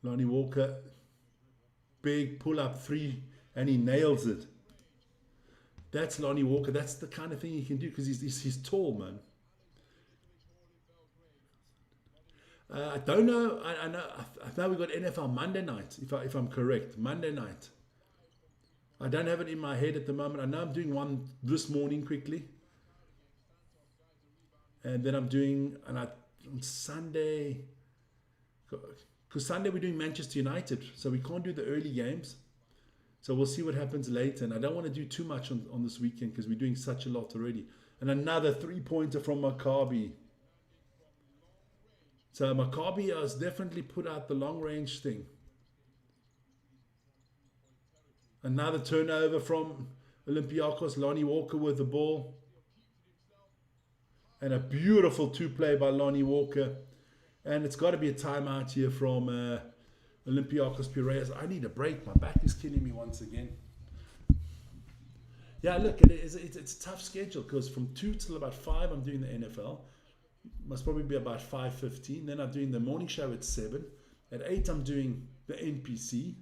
Lonnie Walker, big pull-up 3, and he nails it. That's Lonnie Walker. That's the kind of thing he can do because he's tall, man. I don't know. I know we got NFL Monday night, if I'm correct. Monday night. I don't have it in my head at the moment. I know I'm doing one this morning quickly. And then I'm doing on Sunday. Because Sunday we're doing Manchester United. So we can't do the early games. So we'll see what happens later. And I don't want to do too much on this weekend because we're doing such a lot already. And another 3-pointer from Maccabi. So Maccabi has definitely put out the long range thing. Another turnover from Olympiacos. Lonnie Walker with the ball. And a beautiful 2-play by Lonnie Walker. And it's got to be a timeout here from Olympiacos Piraeus. I need a break. My back is killing me once again. Yeah, look, it's a tough schedule because from 2 till about 5 I'm doing the NFL. Must probably be about 5:15. Then I'm doing the morning show at 7. At 8 I'm doing the NPC.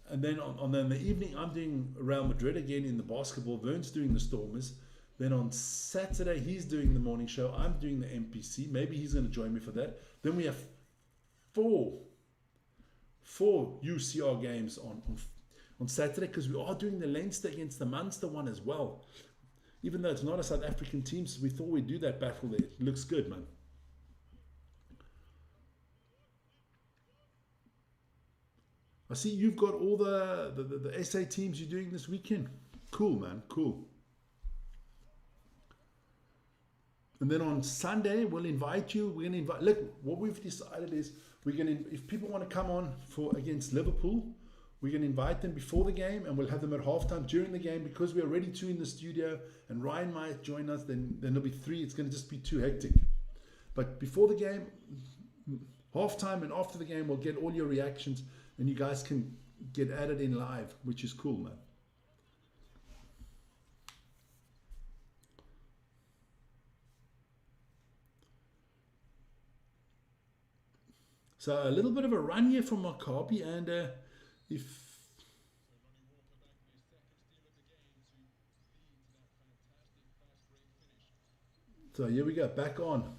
And then on the evening, I'm doing Real Madrid again in the basketball. Vern's doing the Stormers. Then on Saturday, he's doing the morning show. I'm doing the MPC. Maybe he's going to join me for that. Then we have four UCR games on Saturday because we are doing the Leinster against the Munster one as well. Even though it's not a South African team, so we thought we'd do that battle there. It looks good, man. I see you've got all the SA teams you're doing this weekend. Cool, man. Cool. And then on Sunday, we'll invite you. We're going to invite, look, what we've decided is we're going to, if people want to come on for against Liverpool, we're going to invite them before the game and we'll have them at halftime during the game because we're already two in the studio and Ryan might join us, then there'll be three. It's going to just be too hectic. But before the game, halftime and after the game, we'll get all your reactions and you guys can get added in live, which is cool, man. So a little bit of a run here from Maccabi, and if so, here we go, back on.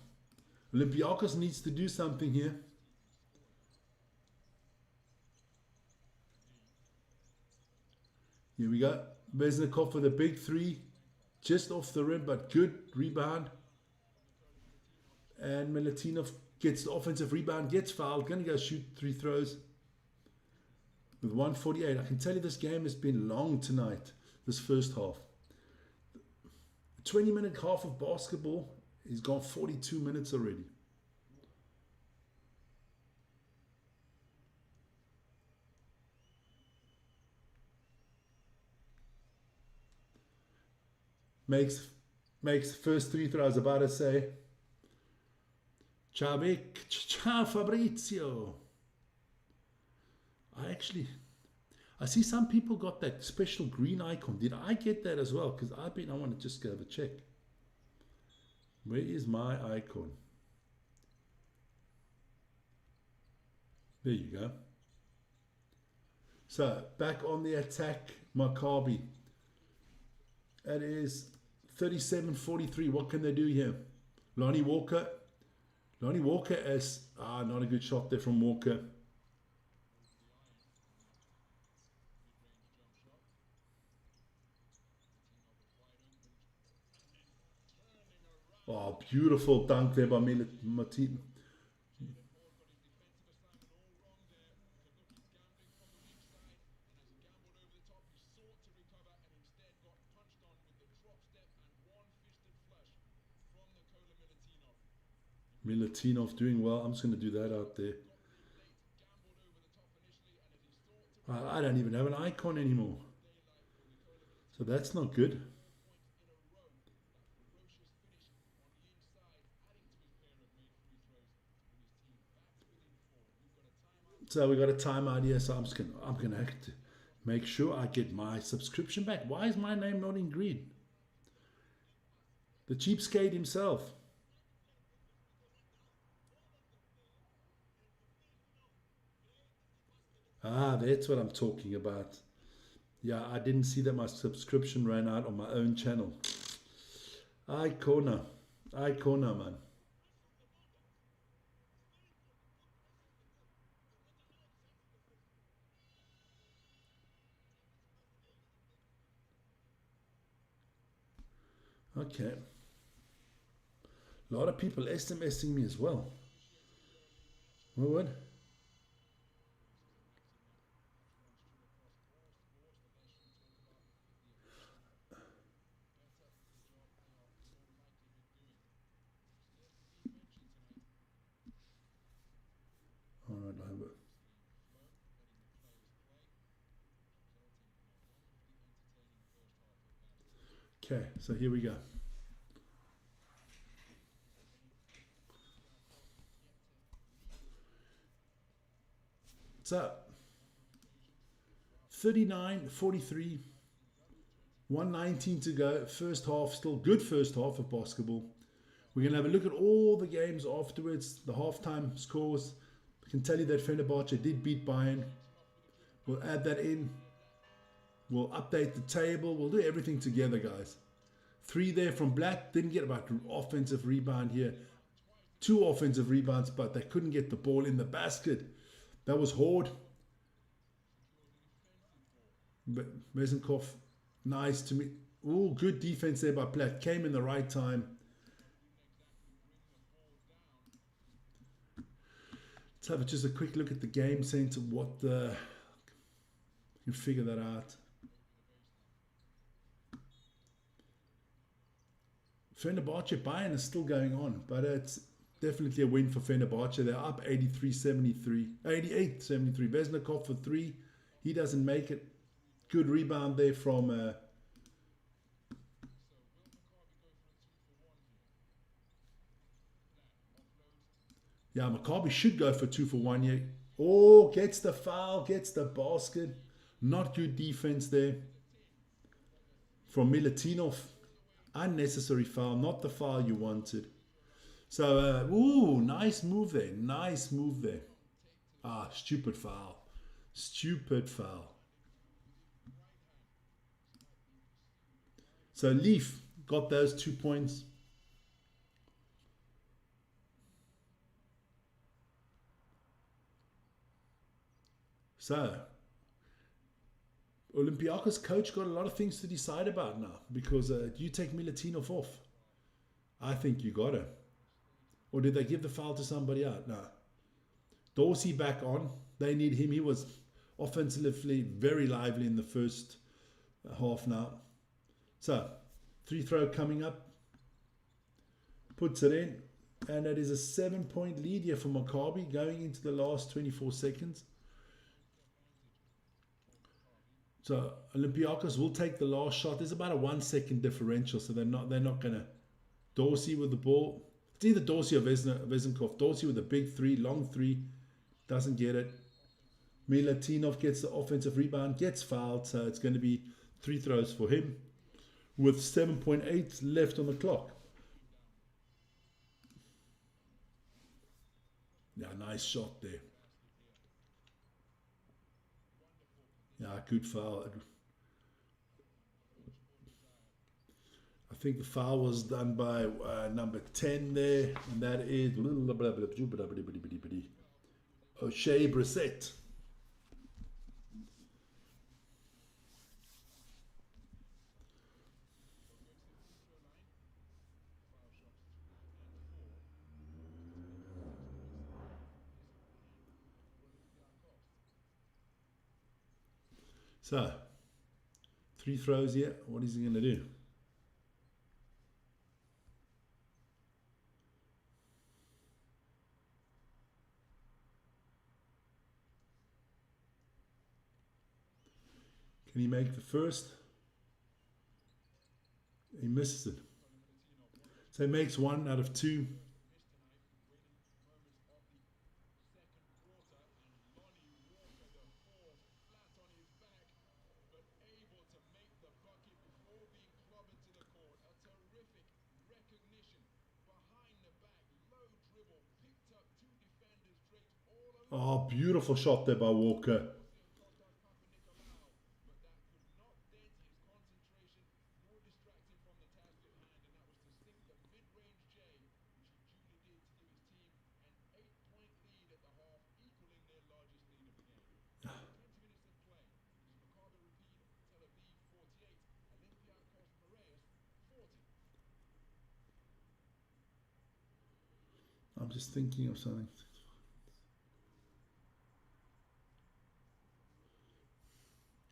Olympiacos needs to do something here. Here we go. Beznikov with a big three, just off the rim, but good rebound. And Milutinov gets the offensive rebound, gets fouled, going to go shoot three throws with 1:48. I can tell you this game has been long tonight, this first half. A 20-minute half of basketball, he's gone 42 minutes already. Makes first three throws, about to say. Ciao Vic, ciao Fabrizio. I see some people got that special green icon. Did I get that as well? Because I want to just go have a check. Where is my icon? There you go. So back on the attack, Maccabi. That is 37-43. What can they do here? Lonnie Walker is not a good shot there from Walker. Oh, beautiful dunk there by Martin. Milutinov doing well. I'm just going to do that out there. I don't even have an icon anymore. So that's not good. So we got a timeout here. So I'm gonna have to make sure I get my subscription back. Why is my name not in green? The cheapskate himself. That's what I'm talking about. Yeah, I didn't see that my subscription ran out on my own channel. Icona, man. Okay. A lot of people SMSing me as well. What? All right, I have it. Okay, so here we go. So 39-43, 119 to go. First half, still good first half of basketball. We're going to have a look at all the games afterwards, the halftime scores. I can tell you that Fenerbahce did beat Bayern. We'll add that in. We'll update the table. We'll do everything together, guys. 3 there from Black. Didn't get about offensive rebound here. 2 offensive rebounds, but they couldn't get the ball in the basket. That was Horde. But Beznikov, nice to me. Oh, good defense there by Platt. Came in the right time. Let's have just a quick look at the game center. What the... You can figure that out. Fenerbahce, Bayern is still going on, but it's definitely a win for Fenerbahce. They're up 83-73, 88-73. Vesnikov for 3. He doesn't make it. Good rebound there from yeah, Maccabi should go for 2 for 1 here. Oh, gets the foul, gets the basket. Not good defense there from Milutinov. Unnecessary foul, not the foul you wanted. So, ooh, nice move there. Nice move there. Ah, stupid foul. Stupid foul. So, Leaf got those 2 points. So, Olympiacos coach got a lot of things to decide about now because do you take Milutinov off? I think you got to. Or did they give the foul to somebody out? No. Dorsey back on. They need him. He was offensively very lively in the first half now. So, 3-throw coming up. Puts it in. And that is a 7-point lead here for Maccabi going into the last 24 seconds. So Olympiacos will take the last shot. There's about a 1 second differential, so they're not gonna. Dorsey with the ball. It's either Dorsey or Vesnikov. Dorsey with a big 3, long 3, doesn't get it. Milutinov gets the offensive rebound, gets fouled, so it's going to be 3 throws for him with 7.8 left on the clock. Yeah, nice shot there. Yeah, good foul. I think the foul was done by number 10 there, and that is O'Shea Brissett. So, 3 throws here. What is he going to do? Can he make the first? He misses it. So he makes 1 out of 2. Oh, beautiful shot there by Walker. I'm just thinking of something.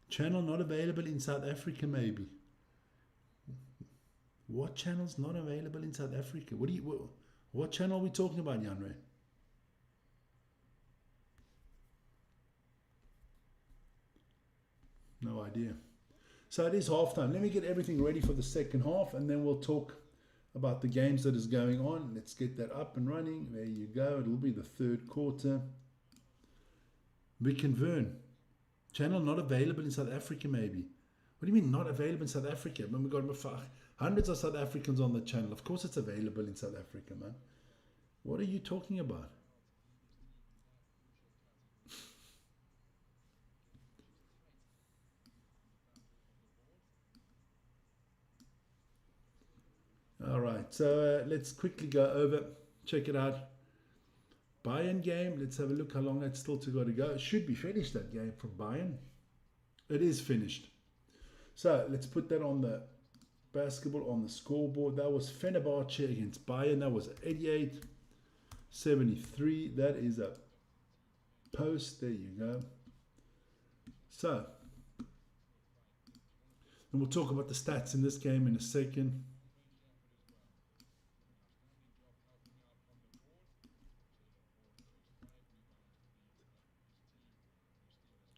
Channel not available in South Africa, maybe. What channel's not available in South Africa? What channel are we talking about, Janre? No idea. So it is halftime. Let me get everything ready for the second half, and then we'll talk about the games that is going on. Let's get that up and running. There you go. It will be the third quarter. Vic and Vern. Channel not available in South Africa, maybe. What do you mean not available in South Africa? When we got hundreds of South Africans on the channel. Of course it's available in South Africa, man. What are you talking about? All right, so let's quickly go over, check it out. Bayern game, let's have a look how long that's still to go. It should be finished, that game from Bayern. It is finished. So let's put that on the basketball on the scoreboard. That was Fenerbahce against Bayern. That was 88-73. That is a post. There you go. So, and we'll talk about the stats in this game in a second.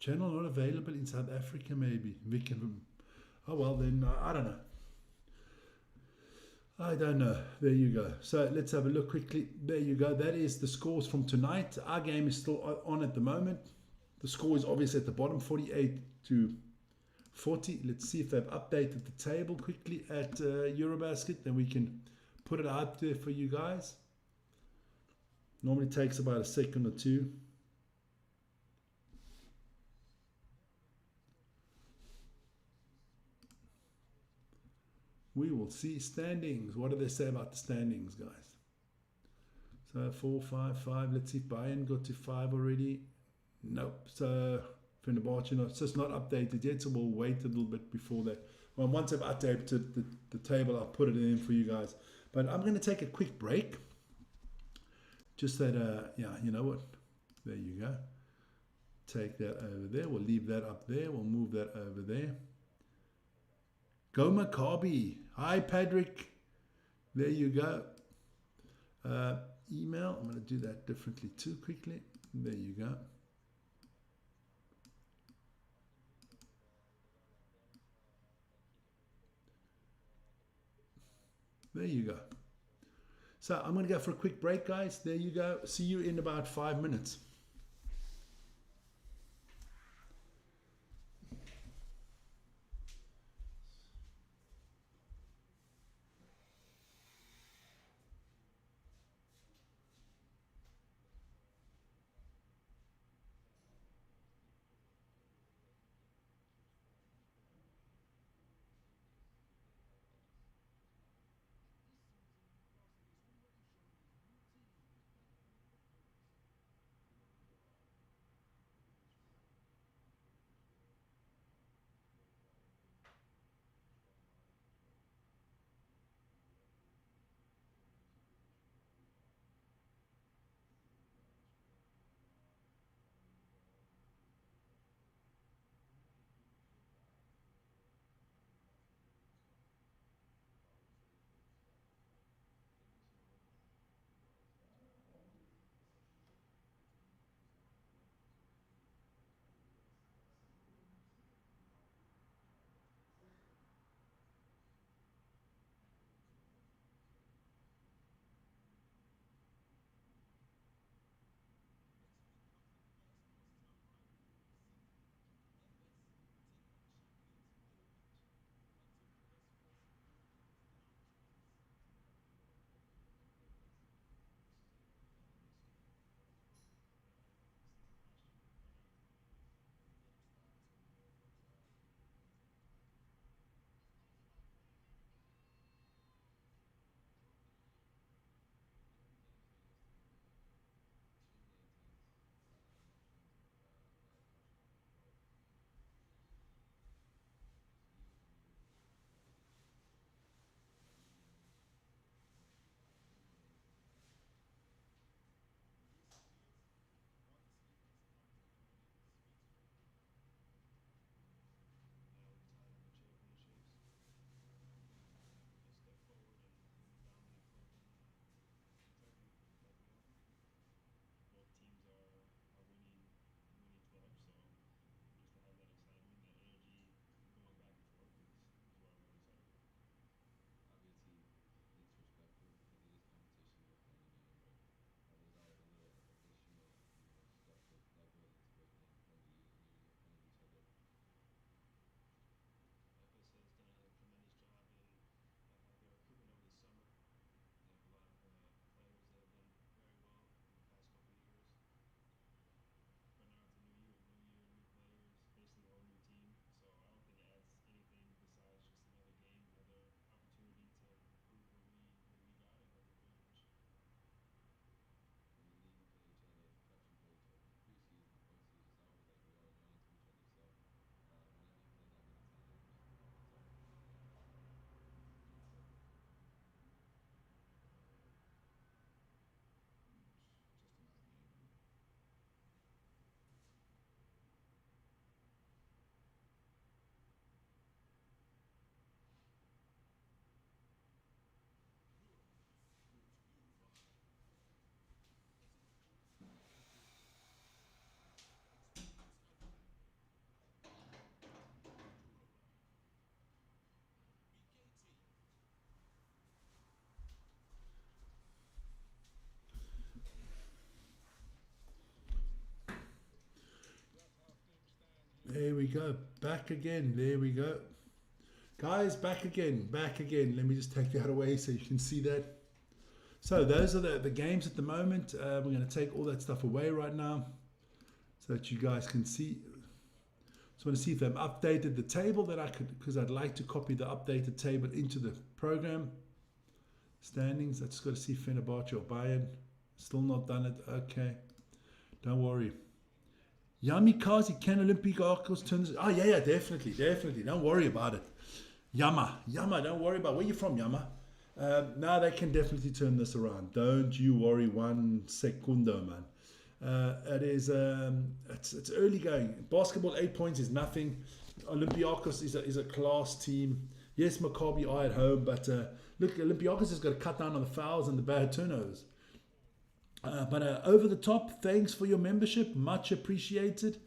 channel not available in South Africa, maybe. We can, oh well, then I don't know. I don't know. There you go. So let's have a look quickly. There you go. That is the scores from tonight. Our game is still on at the moment. The score is obviously at the bottom, 48 to 40. Let's see if they've updated the table quickly at Eurobasket. Then we can put it out there for you guys. Normally takes about a second or two. We will see standings. What do they say about the standings, guys? So 4, 5, 5. Let's see if Bayern got to 5 already. Nope. So Fenerbahce, it's just not updated yet. So we'll wait a little bit before that. Well, once I've updated the table, I'll put it in for you guys. But I'm going to take a quick break. Just that, yeah, you know what? There you go. Take that over there. We'll leave that up there. We'll move that over there. Go Maccabi. Hi, Patrick. There you go. Email. I'm going to do that differently too quickly. There you go. There you go. So I'm going to go for a quick break, guys. There you go. See you in about 5 minutes. go. Back again. There we go. Guys, back again. Back again. Let me just take that away so you can see that. So those are the games at the moment. We're going to take all that stuff away right now so that you guys can see. Just want to see if they've updated the table that I could, because I'd like to copy the updated table into the program. Standings. I just got to see Fenerbahce or Bayern. Still not done it. Okay. Don't worry. Yami Kazi, can Olympiacos turn this? Oh, yeah, definitely. Don't worry about it. Yama, don't worry about it. Where you from, Yama? No, they can definitely turn this around. Don't you worry one secundo, man. It is, it's early going. Basketball, 8 points is nothing. Olympiacos is a class team. Yes, Maccabi are at home, but look, Olympiacos has got to cut down on the fouls and the bad turnovers. But over the top, thanks for your membership. Much appreciated.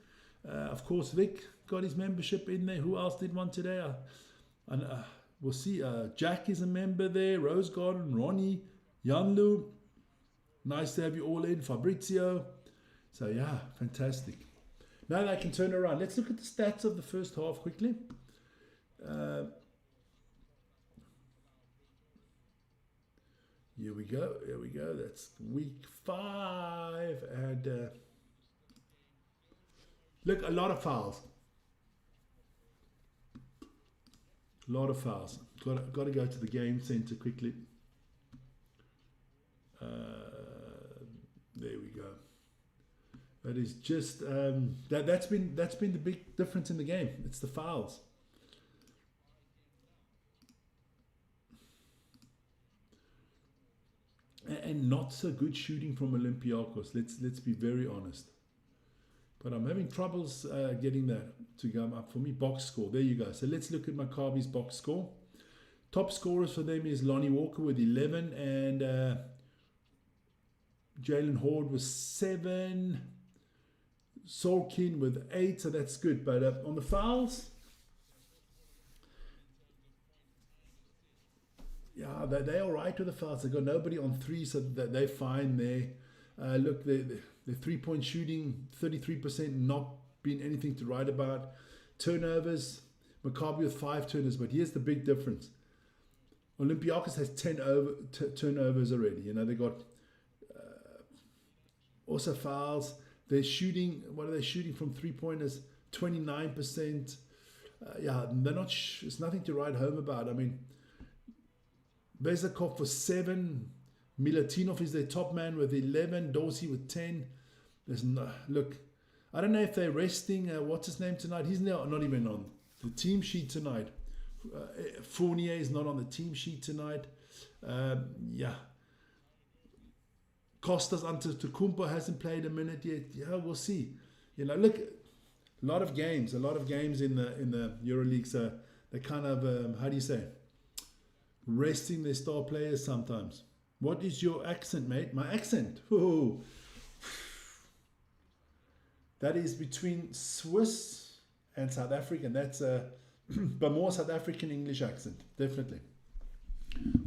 Of course, Vic got his membership in there. Who else did one today? We'll see. Jack is a member there. Rose Garden, Ronnie, Yanlu. Nice to have you all in. Fabrizio. So, yeah, fantastic. Now they can turn around. Let's look at the stats of the first half quickly. Here we go. That's week 5. And look, a lot of fouls. Got to go to the game center quickly. There we go. That is just that's been the big difference in the game. It's the fouls. And not so good shooting from Olympiacos. Let's be very honest. But I'm having troubles getting that to come up for me. Box score. There you go. So let's look at Maccabi's box score. Top scorers for them is Lonnie Walker with 11 and Jalen Horde with 7. Sorkin with 8. So that's good. But on the fouls, yeah, they're all right with the fouls. They've got nobody on 3, so they're fine there. Look, the 3-point shooting, 33%, not been anything to write about. Turnovers, Maccabi with 5 turnovers, but here's the big difference. Olympiacos has 10 turnovers already. You know, they got also fouls. They're shooting, what are they shooting from 3-pointers? 29%. Yeah, they're not, it's nothing to write home about. I mean, Bezakov for 7. Milutinov is their top man with 11. Dorsey with 10. There's no, look, I don't know if they're resting. What's his name tonight? He's not even on the team sheet tonight. Fournier is not on the team sheet tonight. Yeah. Costas Antetokounmpo hasn't played a minute yet. Yeah, we'll see. You know, look, a lot of games in the EuroLeague. So they kind of how do you say, resting their star players sometimes. What is your accent, mate? My accent. Ooh. That is between Swiss and South African. That's but more South African English accent, definitely.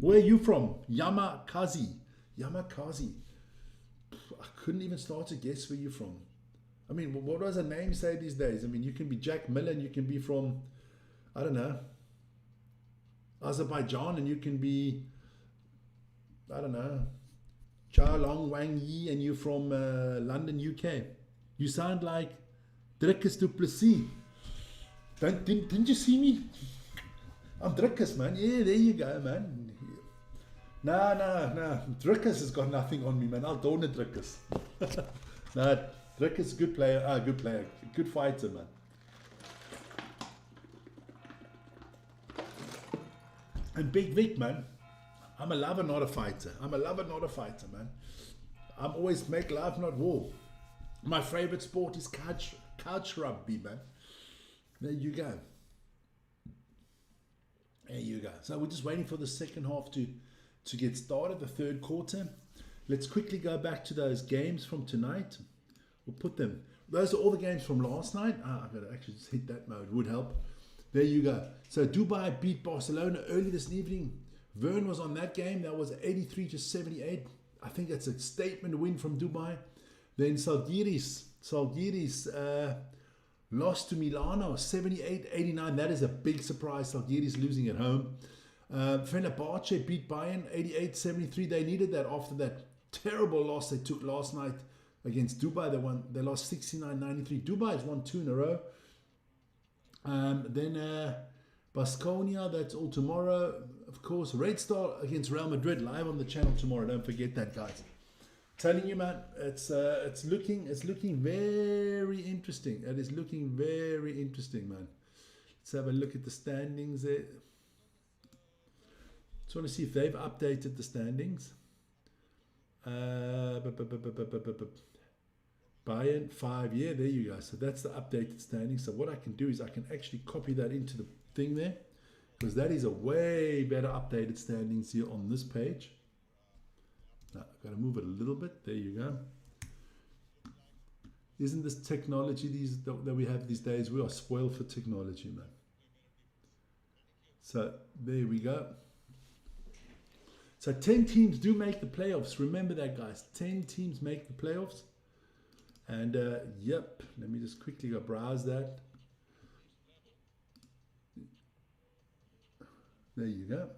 Where are you from? Yamakazi. I couldn't even start to guess where you're from. I mean, what does a name say these days? I mean, you can be Jack Millen, you can be from, I don't know, Azerbaijan, and you can be, I don't know, Cha Long Wang Yi, and you're from London, UK. You sound like Drickus du Plessis. Didn't you see me? I'm Drickus, man. Yeah, there you go, man. No. Drickus has got nothing on me, man. I'll don't Drickus. No, Drickus, good player. Good fighter, man. And Big Vic, man. I'm a lover, not a fighter. Man. I'm always make love, not war. My favorite sport is couch rugby, man. There you go. So we're just waiting for the second half to get started, the third quarter. Let's quickly go back to those games from tonight. We'll put them. Those are all the games from last night. I've got to actually just hit that mode. Would help. There you go. So Dubai beat Barcelona early this evening. Vern was on that game. That was 83-78. I think that's a statement win from Dubai. Then Salgiris lost to Milano 78-89. That is a big surprise. Salgiris losing at home. Fenerbahce beat Bayern 88-73. They needed that after that terrible loss they took last night against Dubai. They lost 69-93. Dubai has won 2 in a row. Then Baskonia, that's all tomorrow. Of course, Red Star against Real Madrid live on the channel tomorrow. Don't forget that, guys. Telling you, man, it's looking very interesting. It is looking very interesting, man. Let's have a look at the standings there. Just want to see if they've updated the standings. Bayern 5, yeah, there you go. So that's the updated standings. So what I can do is I can actually copy that into the thing there, because that is a way better updated standings here on this page. Now I've got to move it a little bit. There you go. Isn't this technology that we have these days? We are spoiled for technology, man. So there we go. So 10 teams do make the playoffs. Remember that, guys. 10 teams make the playoffs. And yep, let me just quickly go browse that. There you go.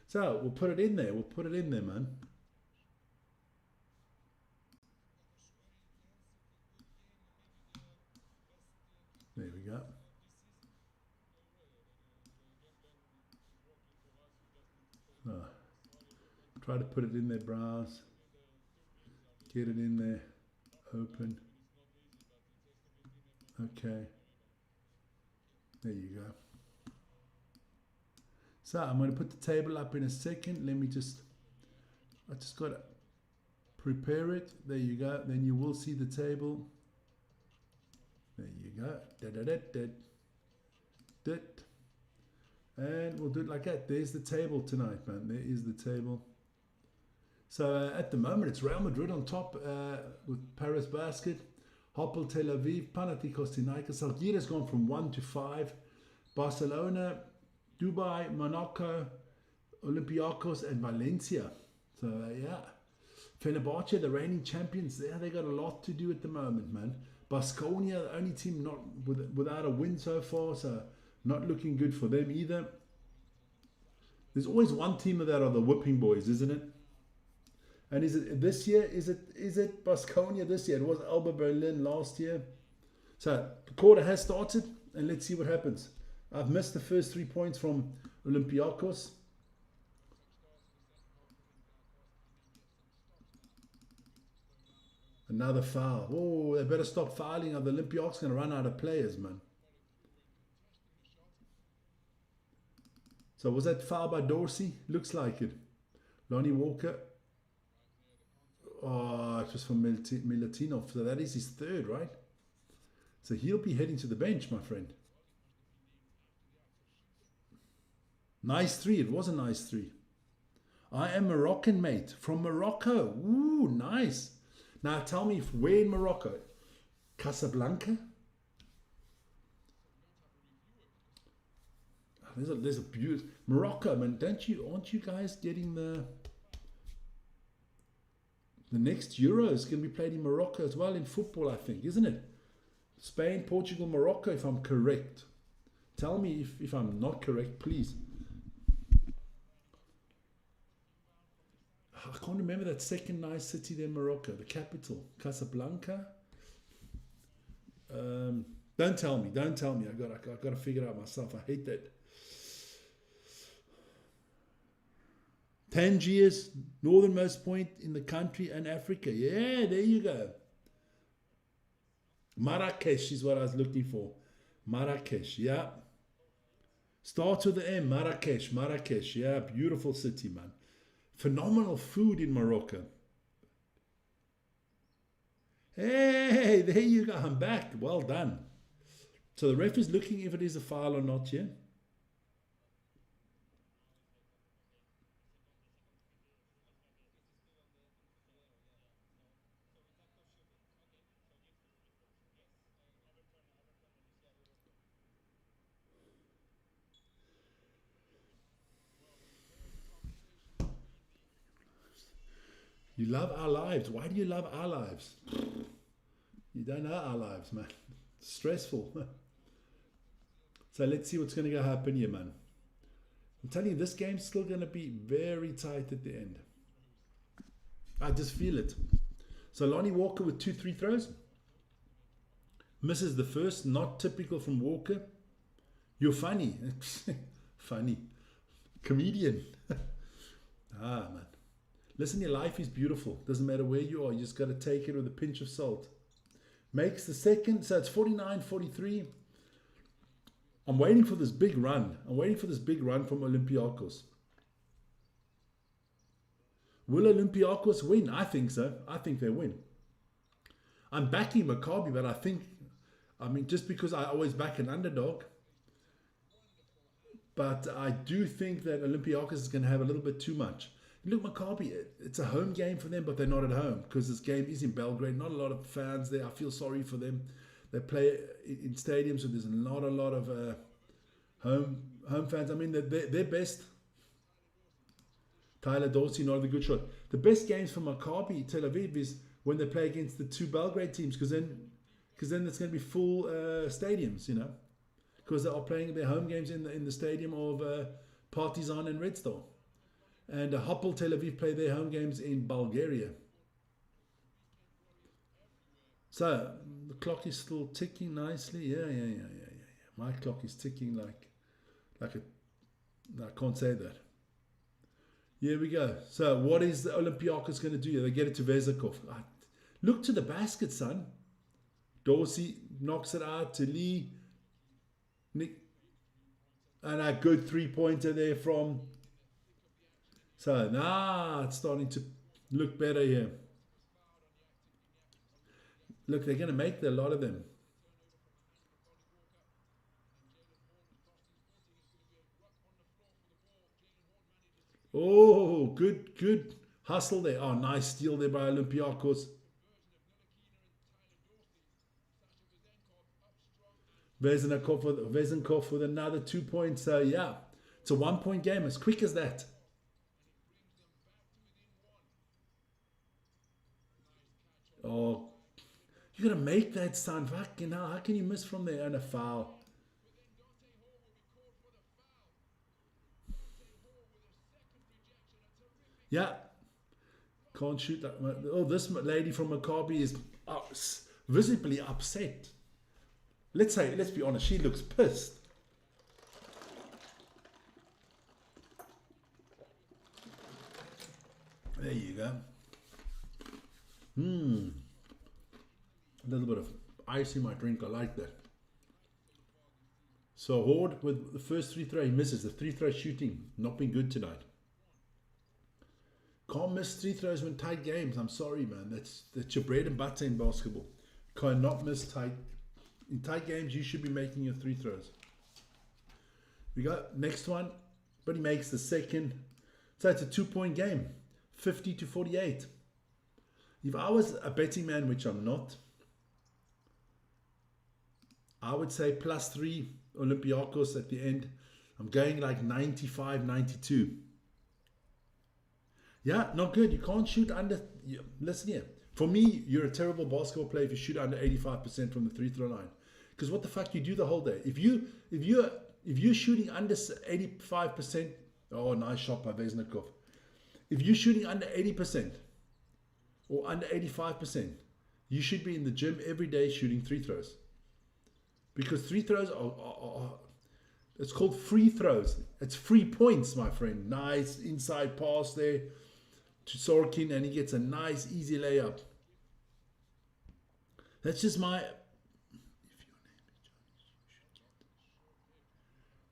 So we'll put it in there. We'll put it in there, man. There we go. Oh. Try to put it in there, browse. Get it in there. Open. Okay. There you go. So I'm going to put the table up in a second. I just got to prepare it. There you go. Then you will see the table. There you go. And we'll do it like that. There's the table tonight, man. There is the table. So at the moment, it's Real Madrid on top with Paris Basket, Maccabi Tel Aviv, Panathinaikos Tinaika. Salgiris has gone from 1 to 5. Barcelona, Dubai, Monaco, Olympiacos, and Valencia. So yeah, Fenerbahce, the reigning champions, they got a lot to do at the moment, man. Baskonia, the only team not without a win so far, so not looking good for them either. There's always one team that are the whipping boys, isn't it? And is it this year? Is it Baskonia this year? It was Alba Berlin last year. So the quarter has started, and let's see what happens. I've missed the first 3 points from Olympiacos. Another foul. Oh, they better stop fouling, or the Olympiacos going to run out of players, man. So was that foul by Dorsey? Looks like it. Lonnie Walker. Oh, it was from Milutinov. So that is his third, right? So he'll be heading to the bench, my friend. Nice 3. It was a nice 3. I am Moroccan, mate. From Morocco. Ooh, nice. Now tell me, where in Morocco? Casablanca? There's a beautiful Morocco, man. Aren't you guys getting the next Euro is going to be played in Morocco as well in football, I think, isn't it? Spain, Portugal, Morocco, if I'm correct. Tell me if I'm not correct, please. I can't remember that second nice city there in Morocco, the capital, Casablanca. Don't tell me. I got to figure it out myself. I hate that. Tangiers, northernmost point in the country and Africa. Yeah, there you go. Marrakesh is what I was looking for. Marrakesh, yeah. Starts with the M, Marrakesh. Yeah, beautiful city, man. Phenomenal food in Morocco. Hey, there you go. I'm back. Well done. So the ref is looking if it is a foul or not, yeah? You love our lives. Why do you love our lives? You don't know our lives, man. Stressful. So let's see what's going to happen here, man. I'm telling you, this game's still going to be very tight at the end. I just feel it. So Lonnie Walker with 2 3 throws. Misses the first, not typical from Walker. You're funny. Funny. Comedian. Man. Listen, your life is beautiful. Doesn't matter where you are. You just got to take it with a pinch of salt. Makes the second. So it's 49-43. I'm waiting for this big run. I'm waiting for this big run from Olympiacos. Will Olympiacos win? I think so. I think they win. I'm backing Maccabi, but I mean, just because I always back an underdog. But I do think that Olympiacos is going to have a little bit too much. Look, Maccabi, it's a home game for them, but they're not at home because this game is in Belgrade. Not a lot of fans there. I feel sorry for them. They play in stadiums, so there's not a lot of home fans. I mean, their best. Tyler Dorsey, not a good shot. The best games for Maccabi Tel Aviv is when they play against the 2 Belgrade teams, because then it's going to be full stadiums, you know, because they are playing their home games in the stadium of Partizan and Red Star. And Hapoel Tel Aviv play their home games in Bulgaria. So the clock is still ticking nicely. Yeah. My clock is ticking like I can't say that. Here we go. So what is the Olympiacos going to do? They get it to Vezakov. Look to the basket, son. Dorsey knocks it out to Lee. Nick. And a good 3-pointer there from. So now it's starting to look better here. Look, they're going to make a lot of them. Oh, good hustle there. Oh, nice steal there by Olympiacos. Vezenkov with another 2 points. So yeah, it's a 1-point game. As quick as that. Oh, you got to make that, son. Fucking hell. How can you miss from there? And a foul. Yeah. Can't shoot that. Oh, this lady from Maccabi is visibly upset. Let's be honest, she looks pissed. There you go. A little bit of ice in my drink. I like that. So Horde with the first 3 throw, he misses. The 3 throw shooting not been good tonight. Can't miss 3 throws when tight games. I'm sorry, man. That's your bread and butter in basketball. Cannot miss tight. In tight games, you should be making your 3 throws. We got next one, but he makes the second. So it's a 2-point game, 50-48. If I was a betting man, which I'm not, I would say +3 Olympiacos at the end. I'm going like 95-92. Yeah, not good. You can't shoot under. Listen here. For me, you're a terrible basketball player if you shoot under 85% from the 3-throw line. Because what the fuck you do the whole day? If you're shooting under 85%, oh, nice shot by Veznikov. If you're shooting under 80% or under 85%, you should be in the gym every day shooting 3 throws. Because 3 throws are it's called free throws. It's free points, my friend. Nice inside pass there to Sorokin, and he gets a nice easy layup. That's just my.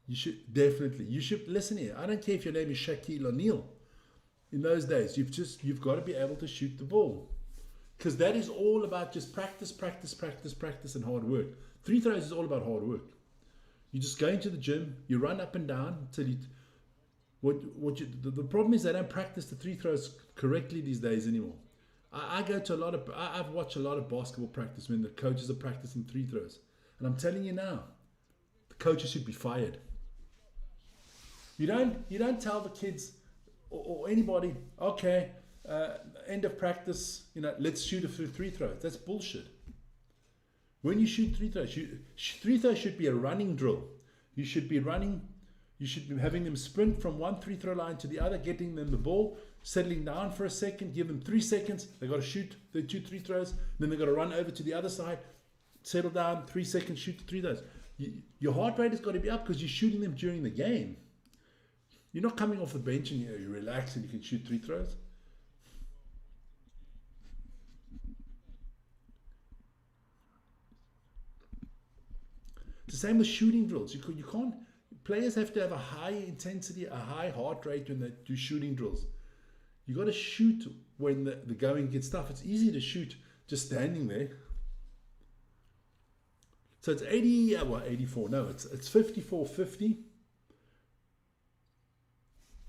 You should definitely. You should listen here. I don't care if your name is Shaquille O'Neal. In those days, you've got to be able to shoot the ball, because that is all about just practice, and hard work. 3 throws is all about hard work. You just go into the gym, you run up and down until you. The problem is they don't practice the 3 throws correctly these days anymore. I go to a lot of. I've watched a lot of basketball practice when the coaches are practicing 3 throws, and I'm telling you now, the coaches should be fired. You don't tell the kids or anybody, okay, end of practice, let's shoot a 3 throws. That's bullshit. When you shoot three throws, three throws should be a running drill. You should be running. You should be having them sprint from one free throw line to the other, getting them the ball, settling down for a second, give them 3 seconds. They've got to shoot the 2 3 throws. Then they've got to run over to the other side, settle down, 3 seconds, shoot the 3 throws. Your heart rate has got to be up because you're shooting them during the game. You're not coming off the bench and you relax and you can shoot 3 throws. It's the same with shooting drills. You can't. Players have to have a high intensity, a high heart rate when they do shooting drills. You got to shoot when the going gets tough. It's easy to shoot just standing there. So it's 84. No, it's 54-50.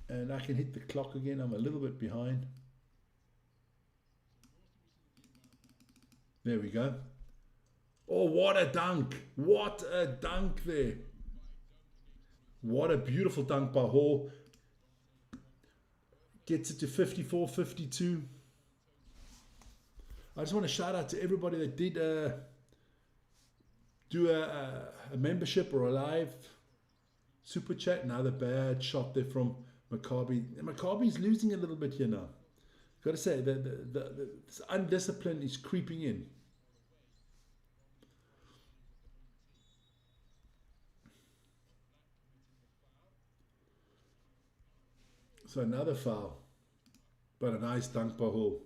And I can hit the clock again. I'm a little bit behind. There we go. Oh, what a dunk. What a dunk there. What a beautiful dunk by Hall. Gets it to 54-52. I just want to shout out to everybody that did do a membership or a live super chat. Another bad shot there from Maccabi. Maccabi's losing a little bit here now. Got to say, this undiscipline is creeping in. So another foul, but a nice dunk by Hall.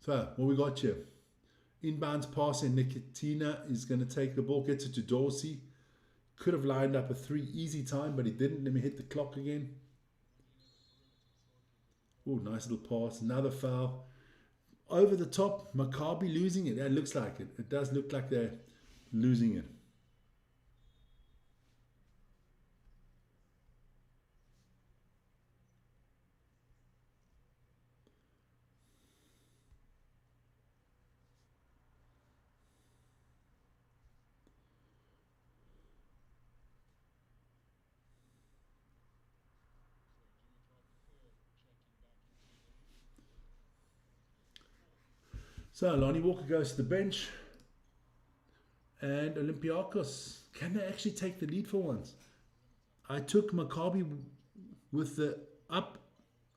So what we got here? Inbounds pass and Nikitina is going to take the ball, gets it to Dorsey. Could have lined up a 3 easy time, but he didn't. Let me hit the clock again. Oh, nice little pass. Another foul. Over the top, Maccabi losing it. It looks like it. It does look like they're losing it. So Lonnie Walker goes to the bench. And Olympiacos, can they actually take the lead for once? I took Maccabi with the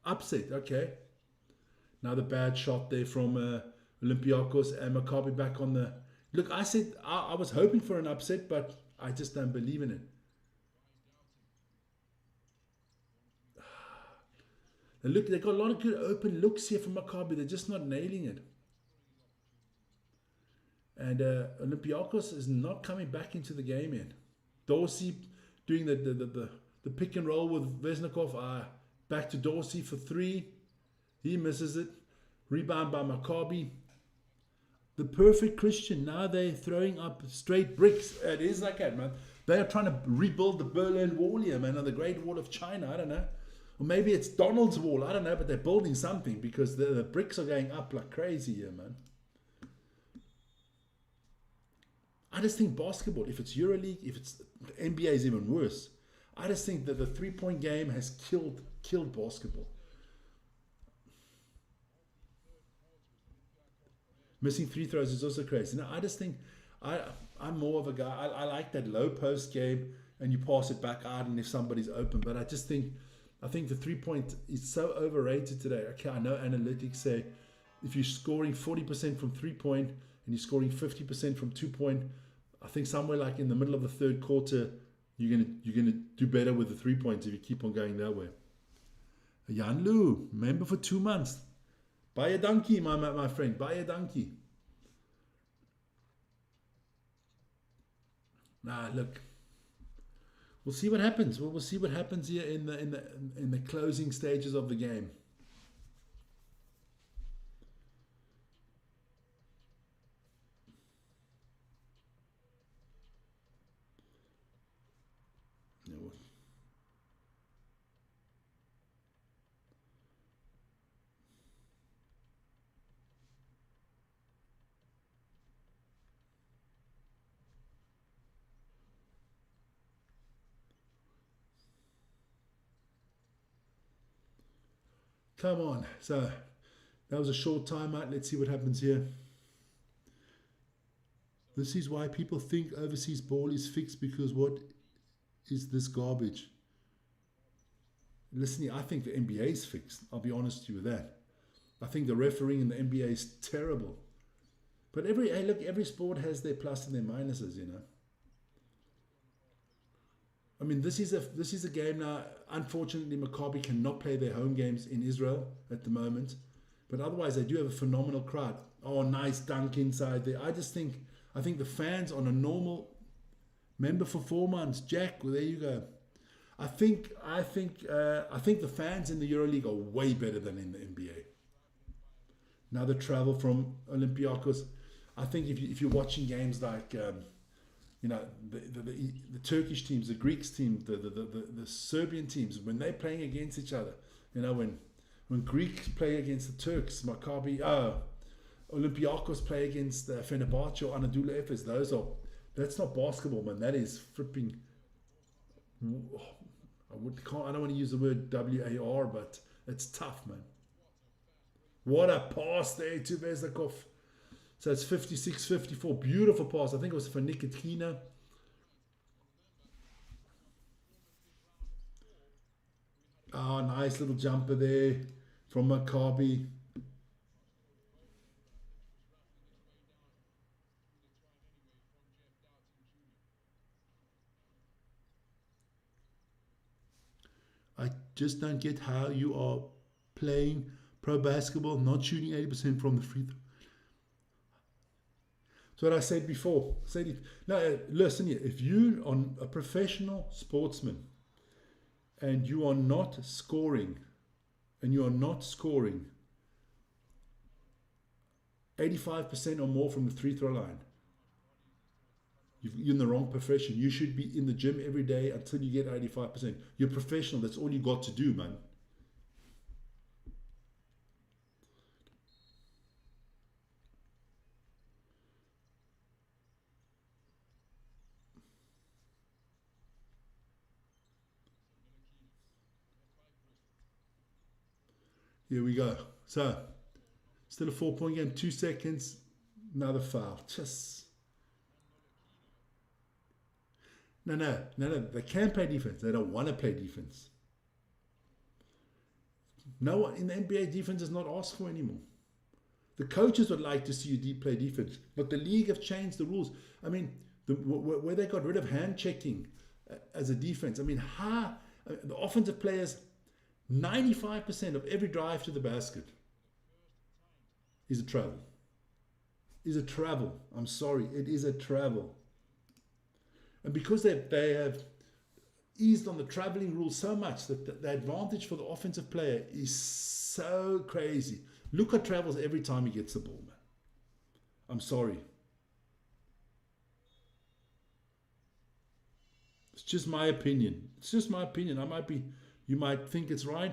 upset. Okay. Another bad shot there from Olympiacos and Maccabi back on the... Look, I said I was hoping for an upset, but I just don't believe in it. And look, they've got a lot of good open looks here from Maccabi. They're just not nailing it. And Olympiacos is not coming back into the game yet. Dorsey doing the pick and roll with Vesnikov. Back to Dorsey for 3. He misses it. Rebound by Maccabi. The perfect Christian. Now they're throwing up straight bricks. It is like that, man. They are trying to rebuild the Berlin Wall here, man, or the Great Wall of China. I don't know. Or maybe it's Donald's Wall. I don't know, but they're building something because the bricks are going up like crazy here, man. I just think basketball, if it's EuroLeague, if it's NBA is even worse. I just think that the 3-point game has killed basketball. Missing 3 throws is also crazy. Now, I just think I'm more of a guy. I like that low post game and you pass it back out and if somebody's open. But I think the 3-point is so overrated today. Okay, I know analytics say if you're scoring 40% from 3-point and you're scoring 50% from 2-point, I think somewhere like in the middle of the third quarter, you're gonna do better with the 3 points if you keep on going that way. Jan Lu, member for 2 months. Buy a donkey, my friend. Buy a donkey. Nah, look. We'll see what happens. We'll see what happens here in the closing stages of the game. Come on. So that was a short timeout. Let's see what happens here. This is why people think overseas ball is fixed, because what is this garbage? Listen here, I think the NBA is fixed. I'll be honest with you with that. I think the refereeing in the NBA is terrible. But every sport has their plus and their minuses, you know. I mean, this is a game now. Unfortunately, Maccabi cannot play their home games in Israel at the moment. But otherwise, they do have a phenomenal crowd. Oh, nice dunk inside there. I think the fans on a normal member for 4 months. Jack, well, there you go. I think the fans in the EuroLeague are way better than in the NBA. Now the travel from Olympiacos. I think if you're watching games like you know, the Turkish teams, the Greeks team, the Serbian teams, when they're playing against each other, you know, when Greeks play against the Turks, Olympiacos play against Fenerbahce or Anadolu Efes, that's not basketball, man. That is flipping. I don't want to use the word WAR, but it's tough, man. What a pass there to Vezakov. So it's 56-54. Beautiful pass. I think it was for Nikitina. Oh, nice little jumper there from Maccabi. I just don't get how you are playing pro basketball, not shooting 80% from the free throw. So what I said before. Now, listen here. If you are a professional sportsman and you are not scoring, 85% or more from the free throw line, you're in the wrong profession. You should be in the gym every day until you get 85%. You're professional. That's all you got to do, man. Here we go. So, still a 4-point game. 2 seconds. Another foul. No. They can play defense. They don't want to play defense. No one in the NBA, defense is not asked for anymore. The coaches would like to see you play defense, but the league have changed the rules. I mean, where they got rid of hand checking as a defense. I mean, the offensive players, 95% of every drive to the basket is a travel. I'm sorry, it is a travel. And because they have eased on the traveling rules so much that the advantage for the offensive player is so crazy. Luka travels every time he gets the ball, man. I'm sorry. It's just my opinion. You might think it's right.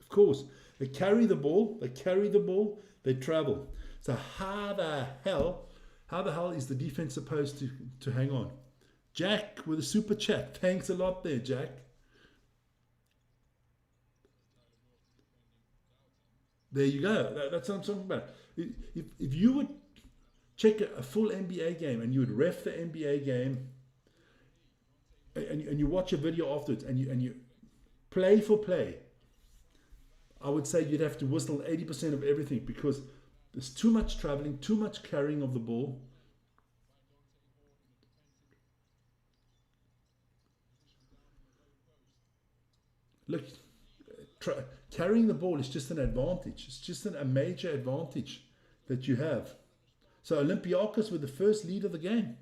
Of course, they carry the ball, they travel. So how the hell is the defense supposed to hang on? Jack with a super chat. Thanks a lot there, Jack. There you go. That's what I'm talking about. If you would check a full NBA game and you would ref the NBA game and you watch a video afterwards and you play for play, I would say you'd have to whistle 80% of everything because there's too much traveling, too much carrying of the ball. Look, carrying the ball is just an advantage. It's just a major advantage that you have. So Olympiacos with the first lead of the game.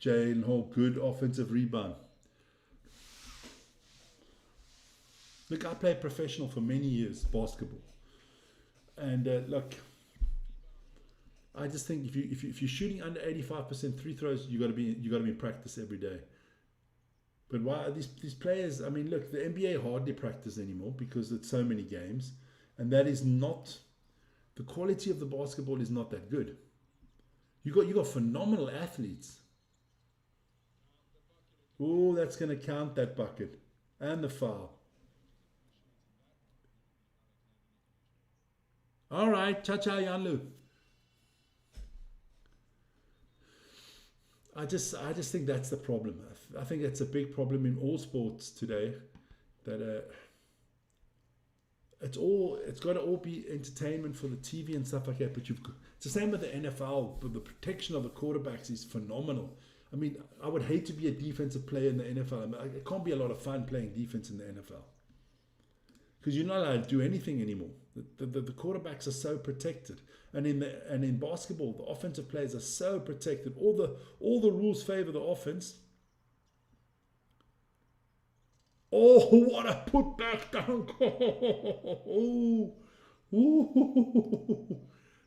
Jalen Hall, good offensive rebound. Look, I played professional for many years, basketball. And look, I just think if you're shooting under 85% free throws, you got to be in practice every day. But why are these players? I mean, look, the NBA hardly practice anymore because it's so many games, and that is not the quality of the basketball is not that good. You got phenomenal athletes. Oh, that's going to count, that bucket. And the foul. All right, cha-cha, Yanlu. I just think that's the problem. I think that's a big problem in all sports today. That it's got to all be entertainment for the TV and stuff like that. But it's the same with the NFL. But the protection of the quarterbacks is phenomenal. I mean, I would hate to be a defensive player in the NFL. I mean, it can't be a lot of fun playing defense in the NFL because you're not allowed to do anything anymore. The quarterbacks are so protected, and in basketball, the offensive players are so protected. All the rules favor the offense. Oh, what a putback dunk! Oh,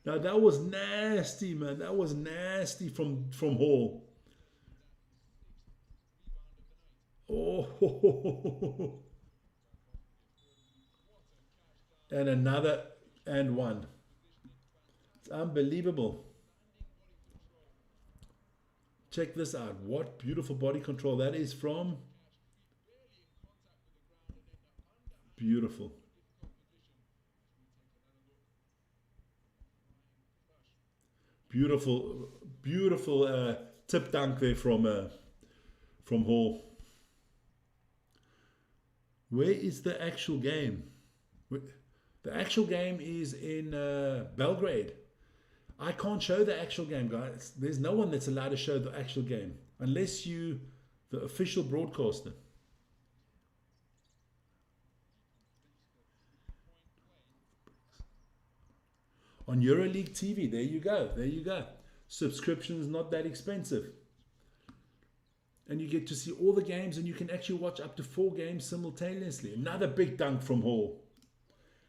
now that was nasty, man. That was nasty from Hall. Oh, and another and one. It's unbelievable. Check this out. What beautiful body control that is from. Beautiful. Beautiful tip dunk there from Hall. Where is the actual game? The actual game is in Belgrade. I can't show the actual game, guys. There's no one that's allowed to show the actual game unless you, the official broadcaster. On EuroLeague TV, there you go. There you go. Subscription's not that expensive. And you get to see all the games, and you can actually watch up to 4 games simultaneously. Another big dunk from Hall.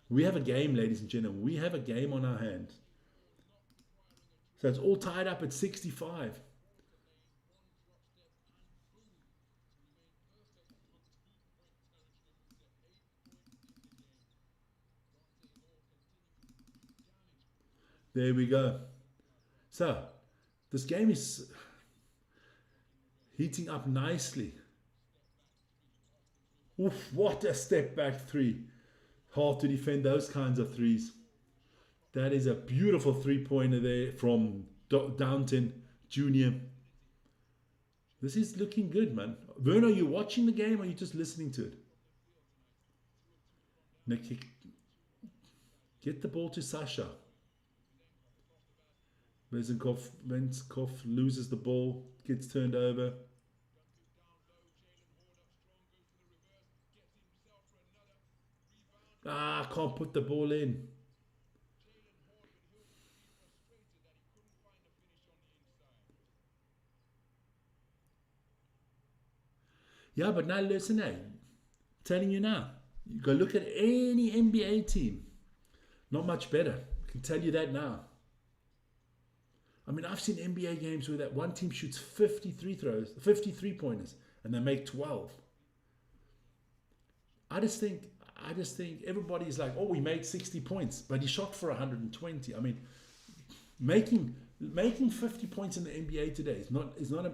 We have a game, ladies and gentlemen. We have a game on our hands. So it's all tied up at 65. There we go. So this game is heating up nicely. Oof, what a step back three. Hard to defend those kinds of threes. That is a beautiful three-pointer there from Downton Jr. This is looking good, man. Vern, are you watching the game or are you just listening to it? Nick, get the ball to Sasha. Venkov loses the ball, gets turned over. Can't put the ball in. Yeah, but now listen, I'm telling you now, you go look at any NBA team, not much better. I can tell you that now. I mean, I've seen NBA games where that one team shoots 53 pointers, and they make 12. I just think everybody's like, oh, we made 60 points, but he shot for 120. I mean, making 50 points in the NBA today is not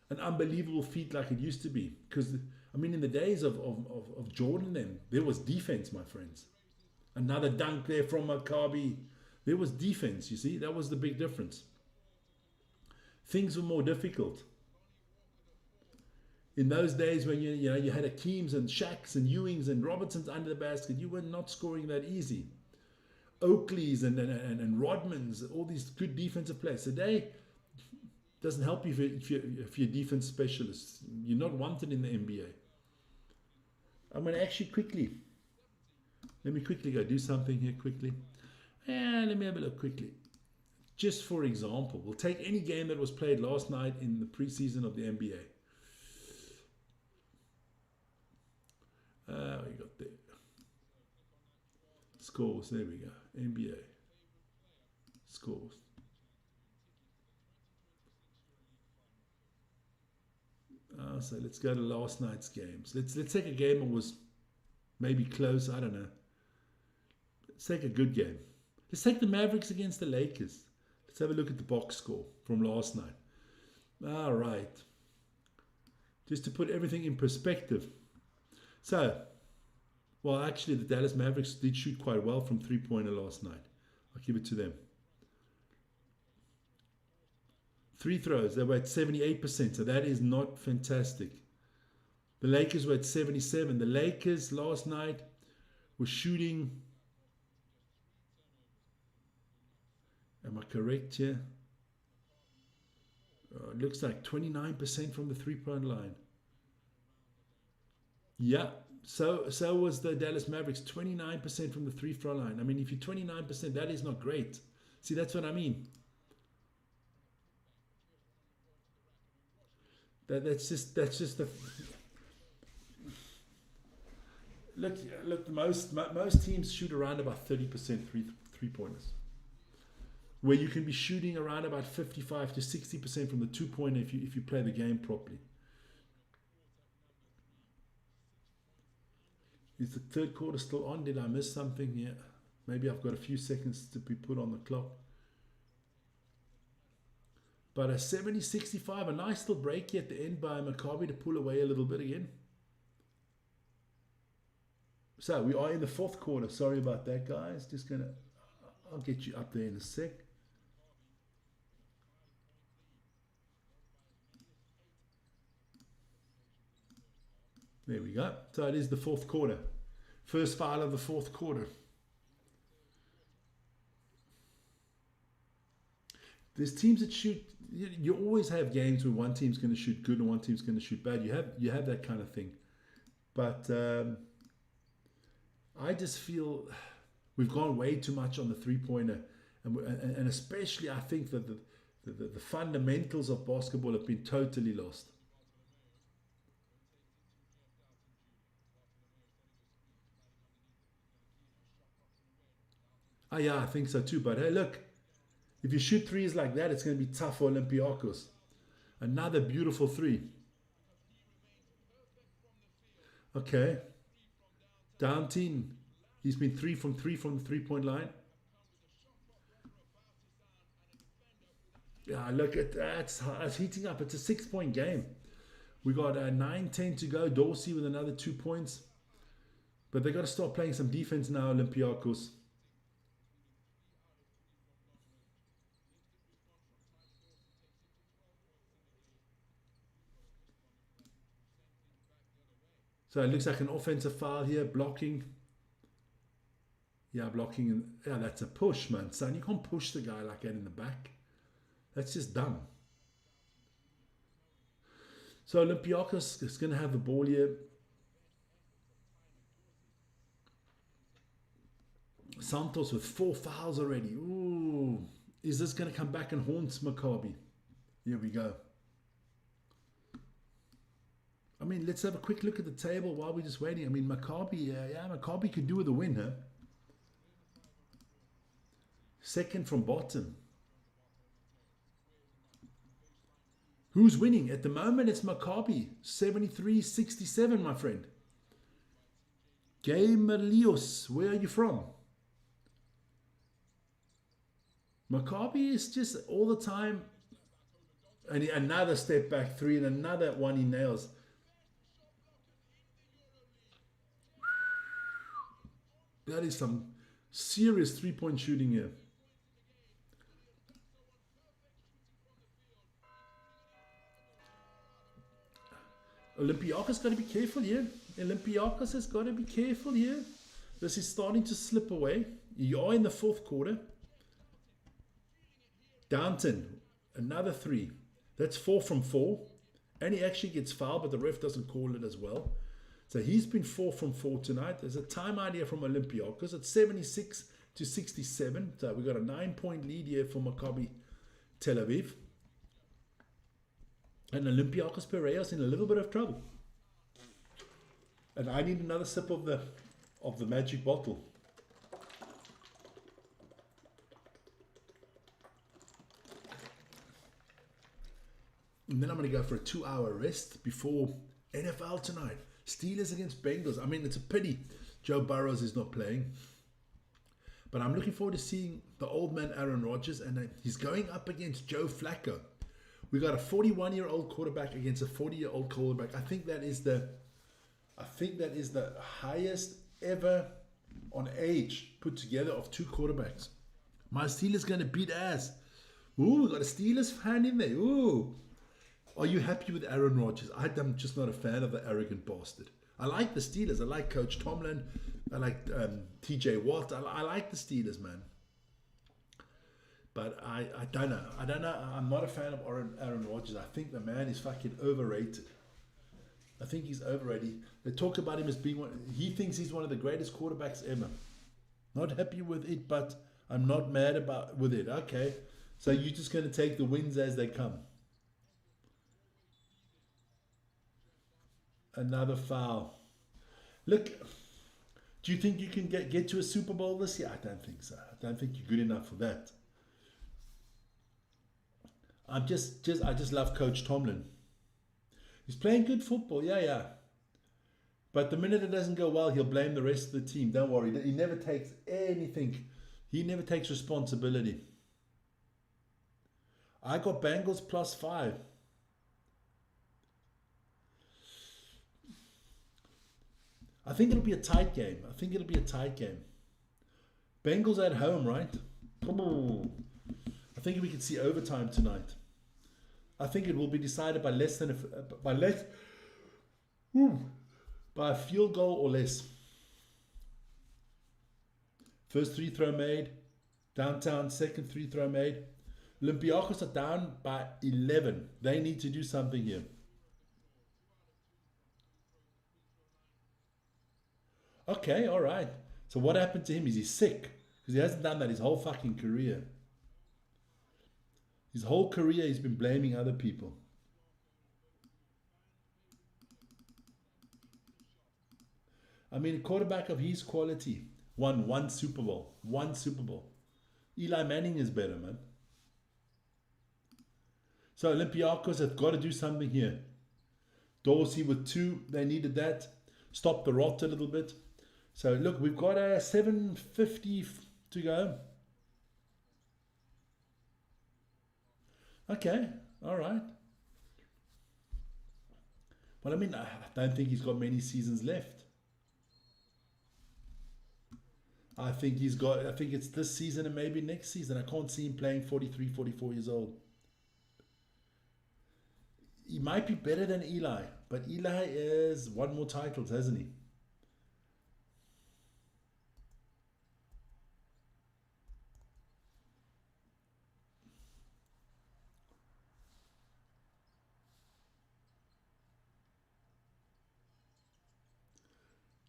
an unbelievable feat like it used to be. Because I mean, in the days of Jordan, there was defense, my friends. Another dunk there from Maccabi. There was defense, you see. That was the big difference. Things were more difficult. In those days when you had Akeems and Shaqs and Ewings and Robertsons under the basket, you were not scoring that easy. Oakleys and Rodmans, all these good defensive players. Today doesn't help you if you're a defense specialist. You're not wanted in the NBA. I'm going to actually let me quickly go do something here quickly. Let me have a look quickly. Just for example, we'll take any game that was played last night in the preseason of the NBA. We got there. Scores, there we go. NBA. Scores. So let's go to last night's games. Let's take a game that was maybe close, I don't know. Let's take a good game. Let's take the Mavericks against the Lakers. Let's have a look at the box score from last night. All right. Just to put everything in perspective. So, well, actually, the Dallas Mavericks did shoot quite well from three-pointer last night. I'll give it to them. Free throws, they were at 78%, so that is not fantastic. The Lakers were at 77%. The Lakers last night were shooting, am I correct here? It looks like 29% from the three-point line. Yeah, so was the Dallas Mavericks, 29% from the three-point line. I mean, if you're 29%, that is not great. See, that's what I mean. That's just the look. Most teams shoot around about 30% three-pointers, where you can be shooting around about 55 to 60% from the two-pointer if you play the game properly. Is the third quarter still on? Did I miss something here? Maybe I've got a few seconds to be put on the clock. But a 70-65, a nice little break here at the end by Maccabi to pull away a little bit again. So we are in the fourth quarter. Sorry about that, guys. I'll get you up there in a sec. There we go. So it is the fourth quarter. First foul of the fourth quarter. There's teams that shoot. You always have games where one team's going to shoot good and one team's going to shoot bad. You have that kind of thing. But I just feel we've gone way too much on the three-pointer. And especially I think that the fundamentals of basketball have been totally lost. Oh yeah, I think so too. But hey, look. If you shoot threes like that, it's going to be tough for Olympiacos. Another beautiful three. Okay. Downton. He's been 3 from the three-point line. Yeah, look at that. It's heating up. It's a 6-point game. We got 9-10 to go. Dorsey with another 2 points. But they got to start playing some defense now, Olympiacos. So it looks like an offensive foul here, blocking. Yeah, blocking. And yeah, that's a push, man. Son, you can't push the guy like that in the back. That's just dumb. So Olympiacos is going to have the ball here. Santos with 4 fouls already. Ooh. Is this going to come back and haunt Maccabi? Here we go. I mean, let's have a quick look at the table while we're just waiting. I mean, Maccabi, Maccabi could do with a win, huh? Second from bottom. Who's winning? At the moment, it's Maccabi. 73-67, my friend. Gamalios, where are you from? Maccabi is just all the time. And another step back three and another one he nails. That is some serious three-point shooting here. Olympiacos got to be careful here. Olympiacos has got to be careful here. This is starting to slip away. You are in the fourth quarter. Downton, another 3. That's 4 from 4. And he actually gets fouled, but the ref doesn't call it as well. So he's been 4 from 4 tonight. There's a timeout here from Olympiacos at 76-67. So we've got a 9-point lead here for Maccabi Tel Aviv. And Olympiacos Piraeus in a little bit of trouble. And I need another sip of the magic bottle. And then I'm going to go for a 2-hour rest before NFL tonight. Steelers against Bengals. I mean, it's a pity Joe Burrows is not playing. But I'm looking forward to seeing the old man Aaron Rodgers, and he's going up against Joe Flacco. We got a 41-year-old quarterback against a 40-year-old quarterback. I think that is the highest ever on age put together of two quarterbacks. My Steelers going to beat ass. Ooh, we got a Steelers fan in there. Ooh. Are you happy with Aaron Rodgers? I'm just not a fan of the arrogant bastard. I like the Steelers. I like Coach Tomlin. I like TJ Watt. I like the Steelers, man. But I don't know. I'm not a fan of Aaron Rodgers. I think the man is fucking overrated. I think he's overrated. They talk about him as being he thinks he's one of the greatest quarterbacks ever. Not happy with it, but I'm not mad with it. Okay. So you're just going to take the wins as they come. Another foul. Look, do you think you can get to a Super Bowl this year? I don't think so. I don't think you're good enough for that. I just love Coach Tomlin. He's playing good football, yeah. But the minute it doesn't go well, he'll blame the rest of the team. Don't worry. He never takes anything. He never takes responsibility. I got Bengals +5. I think it'll be a tight game. Bengals at home, right? I think we can see overtime tonight. I think it will be decided by by a field goal or less. First free throw made. Downtown, second free throw made. Olympiacos are down by 11. They need to do something here. Okay, all right. So what happened to him? Is he sick? Because he hasn't done that his whole fucking career. His whole career he's been blaming other people. I mean, a quarterback of his quality won one Super Bowl. Eli Manning is better, man. So Olympiacos have got to do something here. Dorsey with 2, they needed that. Stop the rot a little bit. So look, we've got a 7:50 to go. Okay, all right. Well, I mean, I don't think he's got many seasons left. I think it's this season and maybe next season. I can't see him playing 43, 44 years old. He might be better than Eli, but Eli has won more titles, hasn't he?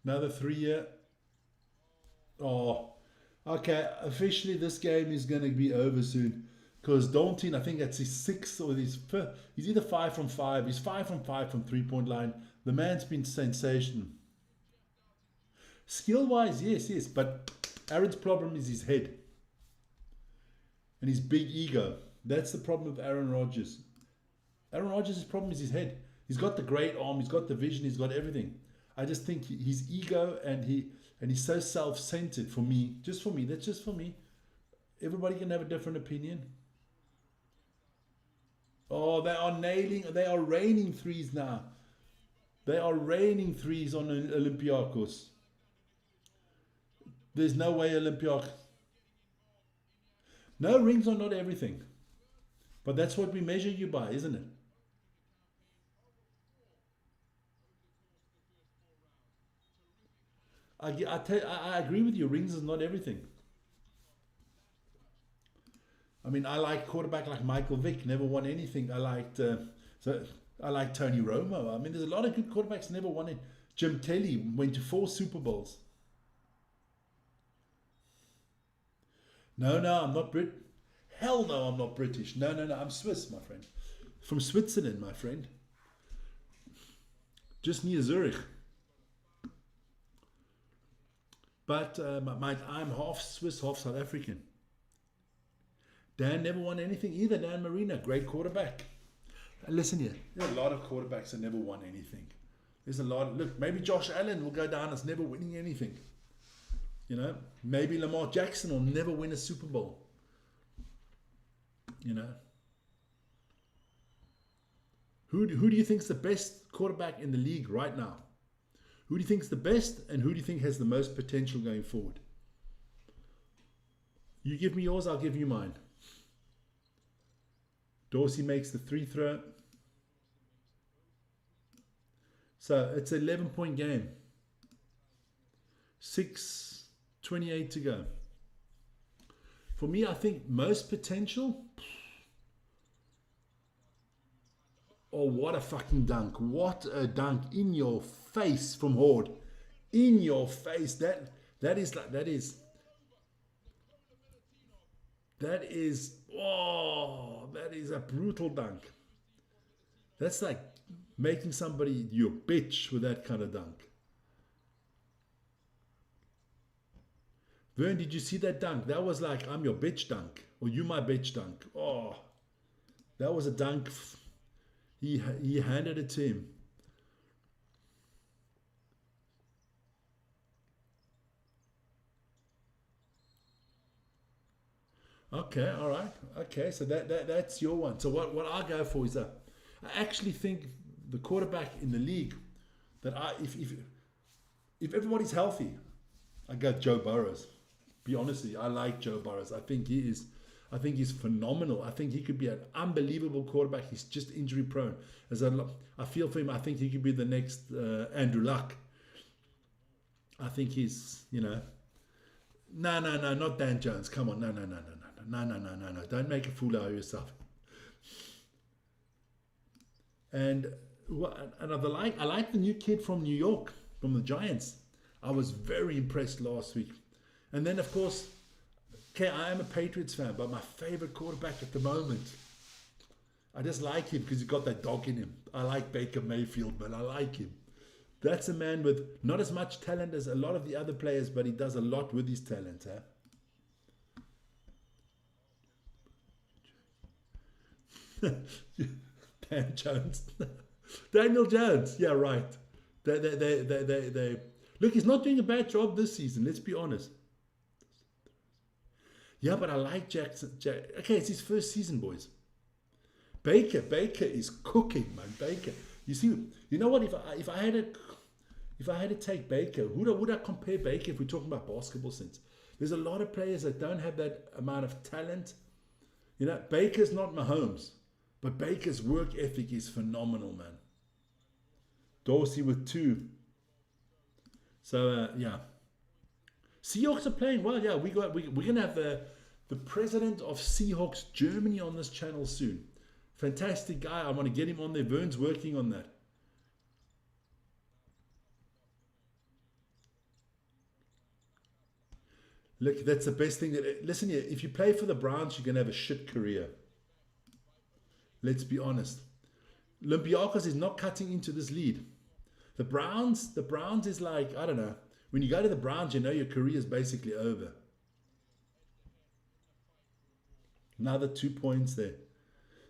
Another 3-year. Oh, okay. Officially, this game is going to be over soon. Because Dalton, I think that's his 6th or his 5th. He's either 5 from 5. He's 5 from 5 from 3-point line. The man's been sensational. Skill-wise, yes. But Aaron's problem is his head. And his big ego. That's the problem with Aaron Rodgers. Aaron Rodgers' problem is his head. He's got the great arm. He's got the vision. He's got everything. I just think his ego and he's so self-centered for me. Just for me. That's just for me. Everybody can have a different opinion. Oh, they are raining threes now. They are raining threes on Olympiacos. There's no way Olympiacos. No, rings are not everything. But that's what we measure you by, isn't it? I agree with you. Rings is not everything. I mean, I like quarterback like Michael Vick, never won anything. I like Tony Romo. I mean, there's a lot of good quarterbacks never won it. Jim Kelly went to 4 Super Bowls. No, I'm not Brit. Hell no, I'm not British. No, I'm Swiss, my friend. From Switzerland, my friend. Just near Zurich. But I'm half Swiss, half South African. Dan never won anything either. Dan Marino, great quarterback. Listen here, there are a lot of quarterbacks that never won anything. There's a lot. Look, maybe Josh Allen will go down as never winning anything. You know, maybe Lamar Jackson will never win a Super Bowl. You know, who do you think is the best quarterback in the league right now? Who do you think is the best, and who do you think has the most potential going forward? You give me yours, I'll give you mine. Dorsey makes the 3 throw. So it's an 11-point game. 6:28 to go. For me, I think most potential. Oh, what a fucking dunk. What a dunk in your face from Horde. In your face. That is a brutal dunk. That's like making somebody your bitch with that kind of dunk. Vern, did you see that dunk? That was like, I'm your bitch dunk. Or you my bitch dunk. Oh, that was a dunk. He handed it to him. Okay, all right. Okay, so that's your one. So what I go for is I actually think the quarterback in the league that if everybody's healthy, I go Joe Burrows. Be honest with you, I like Joe Burrows. I think he's phenomenal. I think he could be an unbelievable quarterback. He's just injury prone. I feel for him. I think he could be the next Andrew Luck. I think he's, no, not Dan Jones. Come on, no. Don't make a fool out of yourself. And I like the new kid from New York, from the Giants. I was very impressed last week. And then, of course, okay, I am a Patriots fan, but my favorite quarterback at the moment, I just like him because he's got that dog in him. I like Baker Mayfield, man. I like him. That's a man with not as much talent as a lot of the other players, but he does a lot with his talent. Dan Jones. Daniel Jones. Yeah, right. They look, he's not doing a bad job this season, let's be honest. Yeah, but I like Jackson. Okay, it's his first season, boys. Baker is cooking, man. Baker. You see, you know what? If I had to take Baker, who would I compare Baker if we're talking about basketball sense? There's a lot of players that don't have that amount of talent. You know, Baker's not Mahomes, but Baker's work ethic is phenomenal, man. Dorsey with 2. So yeah. Seahawks are playing well. Yeah, we're gonna have the president of Seahawks Germany on this channel soon. Fantastic guy. I want to get him on there. Vern's working on that. Look, that's the best thing. Listen here, if you play for the Browns, you're gonna have a shit career. Let's be honest. Olympiacos is not cutting into this lead. The Browns is like, I don't know. When you go to the Browns, you know your career is basically over. Another 2 points there.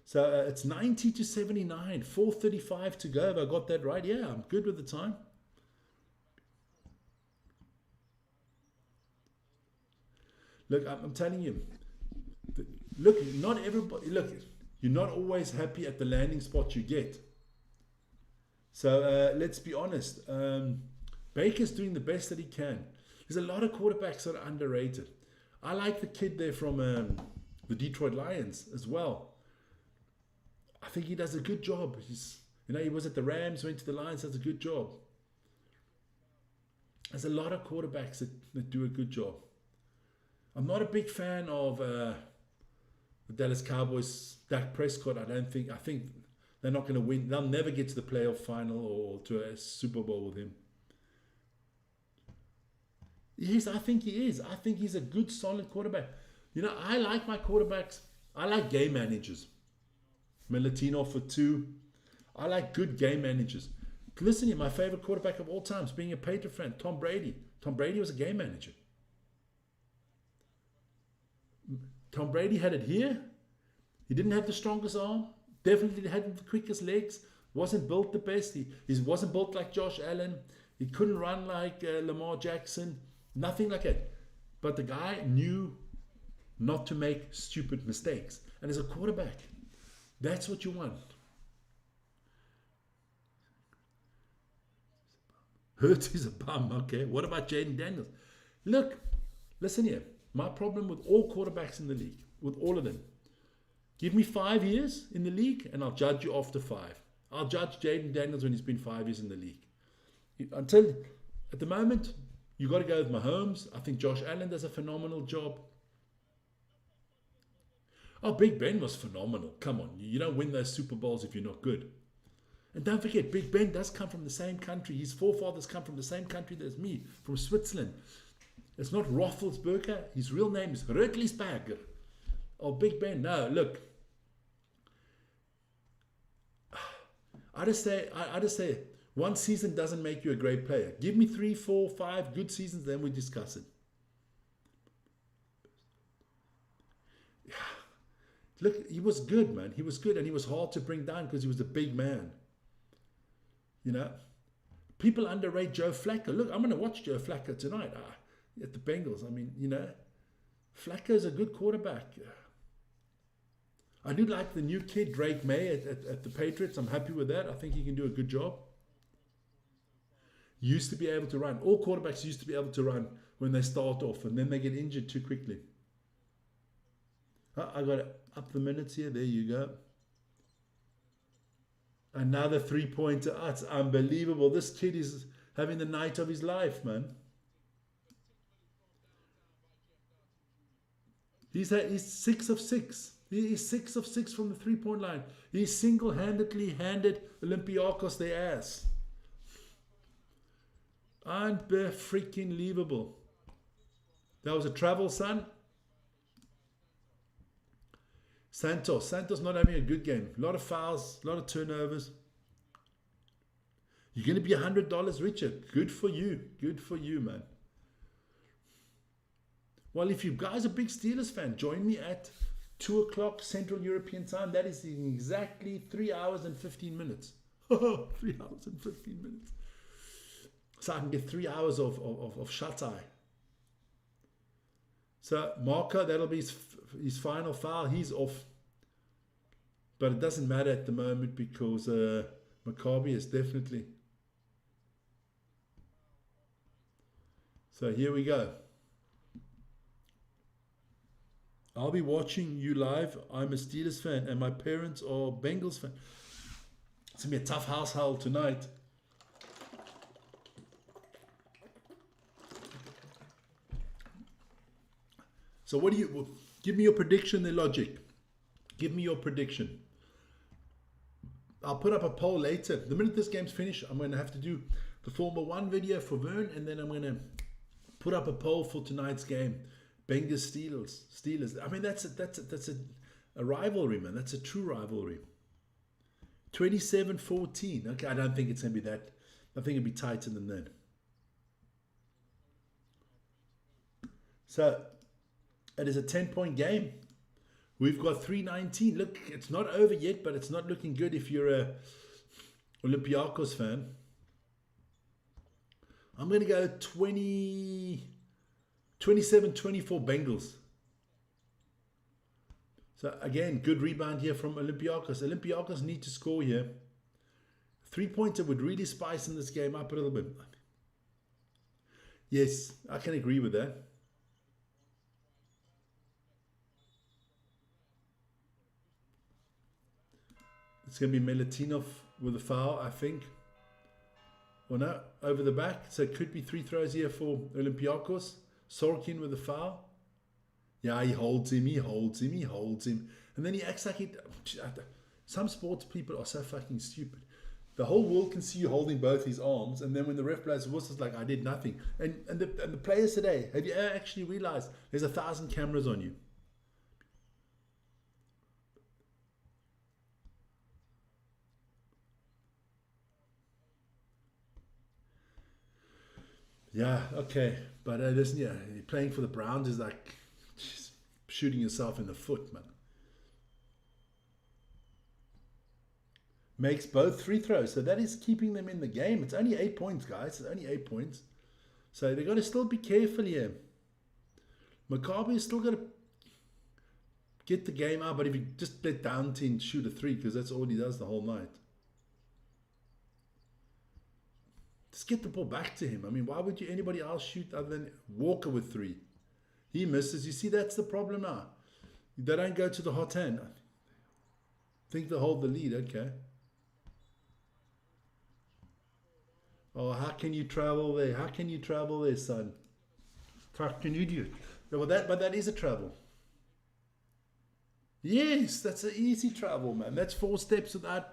So it's 90-79, 4:35 to go. Have I got that right? Yeah, I'm good with the time. Look, I'm telling you. Look, not everybody. Look, you're not always happy at the landing spot you get. So let's be honest. Baker's doing the best that he can. There's a lot of quarterbacks that are underrated. I like the kid there from the Detroit Lions as well. I think he does a good job. He was at the Rams, went to the Lions, does a good job. There's a lot of quarterbacks that do a good job. I'm not a big fan of the Dallas Cowboys, Dak Prescott. I think they're not going to win. They'll never get to the playoff final or to a Super Bowl with him. Yes, I think he is. I think he's a good, solid quarterback. I like my quarterbacks. I like game managers. Melatino for 2. I like good game managers. Listen here, my favorite quarterback of all times, being a Patriot fan, Tom Brady. Tom Brady was a game manager. Tom Brady had it here. He didn't have the strongest arm. Definitely hadn't the quickest legs. Wasn't built the best. He wasn't built like Josh Allen. He couldn't run like Lamar Jackson. Nothing like that. But the guy knew not to make stupid mistakes. And as a quarterback, that's what you want. Hurts is a bum, okay. What about Jaden Daniels? Look, listen here. My problem with all quarterbacks in the league, with all of them, give me 5 years in the league and I'll judge you after 5. I'll judge Jaden Daniels when he's been 5 years in the league. Until, at the moment, you got to go with Mahomes. I think Josh Allen does a phenomenal job. Oh, Big Ben was phenomenal. Come on, you don't win those Super Bowls if you're not good. And don't forget, Big Ben does come from the same country. His forefathers come from the same country as me, from Switzerland. It's not Roethlisberger. His real name is Roethlisberger. Oh, Big Ben. No, look. I just say, one season doesn't make you a great player. Give me 3, 4, 5 good seasons, then we discuss it. Look, he was good, man. He was good, and he was hard to bring down because he was a big man. You know, people underrate Joe Flacco. Look, I'm going to watch Joe Flacco tonight at the Bengals. I mean, you know, Flacco's a good quarterback. I do like the new kid, Drake May, at the Patriots. I'm happy with that. I think he can do a good job. Used to be able to run. All quarterbacks used to be able to run when they start off, and then they get injured too quickly. I got to up the minutes here. There you go. Another 3-pointer. Oh, it's unbelievable. This kid is having the night of his life, man. He's 6 of 6. He is 6 of 6 from the 3-point line. He single-handedly handed Olympiacos their ass. Unbelievable. That was a travel, son. Santos not having a good game. A lot of fouls, a lot of turnovers. You're going to be $100 richer. Good for you. Good for you, man. Well, if you guys are a big Steelers fan, join me at 2 o'clock Central European time. That is in exactly 3 hours and 15 minutes. 3 hours and 15 minutes. So I can get 3 hours of shut-eye. So Marco, that'll be his final foul. He's off. But it doesn't matter at the moment because Maccabi is definitely. So here we go. I'll be watching you live. I'm a Steelers fan and my parents are Bengals fan. It's going to be a tough household tonight. So what do you, give me your prediction there, Logic. Give me your prediction. I'll put up a poll later. The minute this game's finished, I'm going to have to do the Formula 1 video for Vern, and then I'm going to put up a poll for tonight's game. Bengals Steelers. I mean, that's a rivalry, man. That's a true rivalry. 27-14. Okay, I don't think it's going to be that. I think it'll be tighter than that. So it is a 10-point game. We've got 319. Look, it's not over yet, but it's not looking good if you're a Olympiacos fan. I'm going to go 27-24 Bengals. So again, good rebound here from Olympiacos. Olympiacos need to score here. 3-pointer would really spice in this game up a little bit. Yes, I can agree with that. It's going to be Milutinov with a foul, I think. Or no, over the back. So it could be 3 throws here for Olympiacos. Sorkin with a foul. Yeah, he holds him. And then he acts like it. Some sports people are so fucking stupid. The whole world can see you holding both his arms. And then when the ref blows the whistle, it's like, I did nothing. And the players today, have you ever actually realized there's 1,000 cameras on you? Yeah, okay. But listen, yeah, playing for the Browns is like shooting yourself in the foot, man. Makes both free throws. So that is keeping them in the game. It's only 8 points, guys. It's only 8 points. So they've got to still be careful here. Maccabi is still got to get the game out, but if you just let Downton shoot a 3, because that's all he does the whole night. Just get the ball back to him. I mean, why would anybody else shoot other than Walker with 3? He misses. You see, that's the problem now. They don't go to the hot hand. Think they hold the lead. Okay. Oh, how can you travel there? How can you travel there, son? Fucking idiot. But that is a travel. Yes, that's an easy travel, man. That's 4 steps without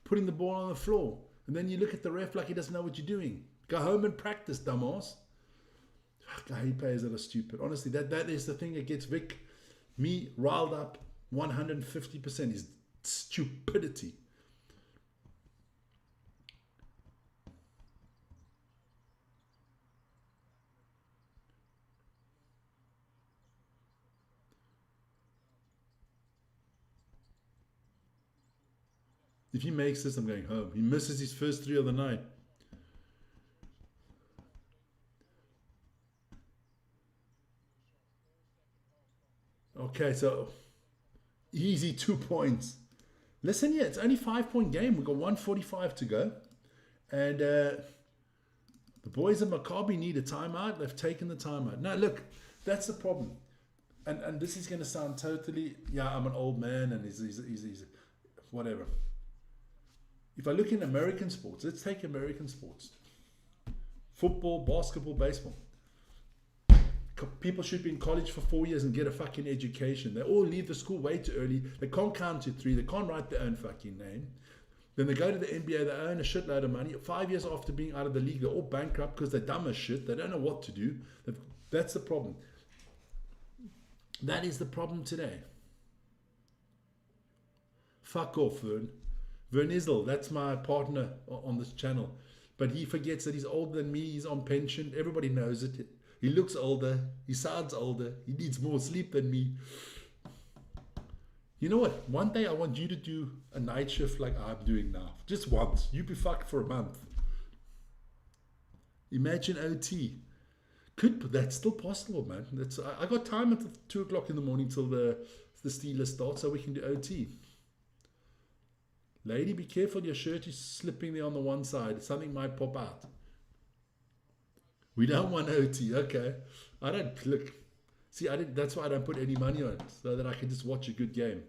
putting the ball on the floor. And then you look at the ref like he doesn't know what you're doing. Go home and practice, dumbass. I hate players that are stupid. Honestly, that is the thing that gets me riled up 150% is stupidity. If he makes this, I'm going home. He misses his first 3 of the night. Okay, so easy 2 points. Listen here, it's only 5-point game. We've got 1:45 to go. And the boys at Maccabi need a timeout. They've taken the timeout. Now, look, that's the problem. And this is going to sound totally, yeah, I'm an old man and he's whatever. If I look in American sports, let's take American sports. Football, basketball, baseball. People should be in college for 4 years and get a fucking education. They all leave the school way too early. They can't count to 3. They can't write their own fucking name. Then they go to the NBA. They earn a shitload of money. 5 years after being out of the league, they're all bankrupt because they're dumb as shit. They don't know what to do. That's the problem. That is the problem today. Fuck off, Vern. Vern Isel, that's my partner on this channel. But he forgets that he's older than me. He's on pension. Everybody knows it. He looks older. He sounds older. He needs more sleep than me. You know what? One day I want you to do a night shift like I'm doing now. Just once. You be fucked for a month. Imagine OT. That's still possible, man. I got time at 2 o'clock in the morning till the Steelers start, so we can do OT. Lady, be careful. Your shirt is slipping there on the one side. Something might pop out. We don't want OT. Okay. I don't look. See, that's why I don't put any money on it, so that I can just watch a good game.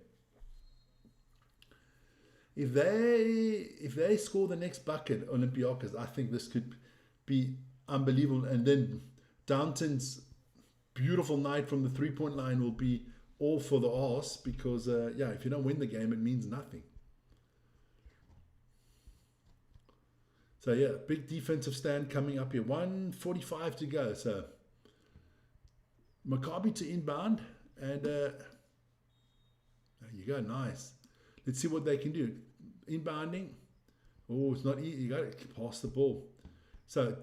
If they score the next bucket, Olympiacos, I think this could be unbelievable. And then Downton's beautiful night from the 3-point line will be all for the arse because, if you don't win the game, it means nothing. So, yeah, big defensive stand coming up here. 1:45 to go. So, Maccabi to inbound. And there you go. Nice. Let's see what they can do. Inbounding. Oh, it's not easy. You got to pass the ball. So,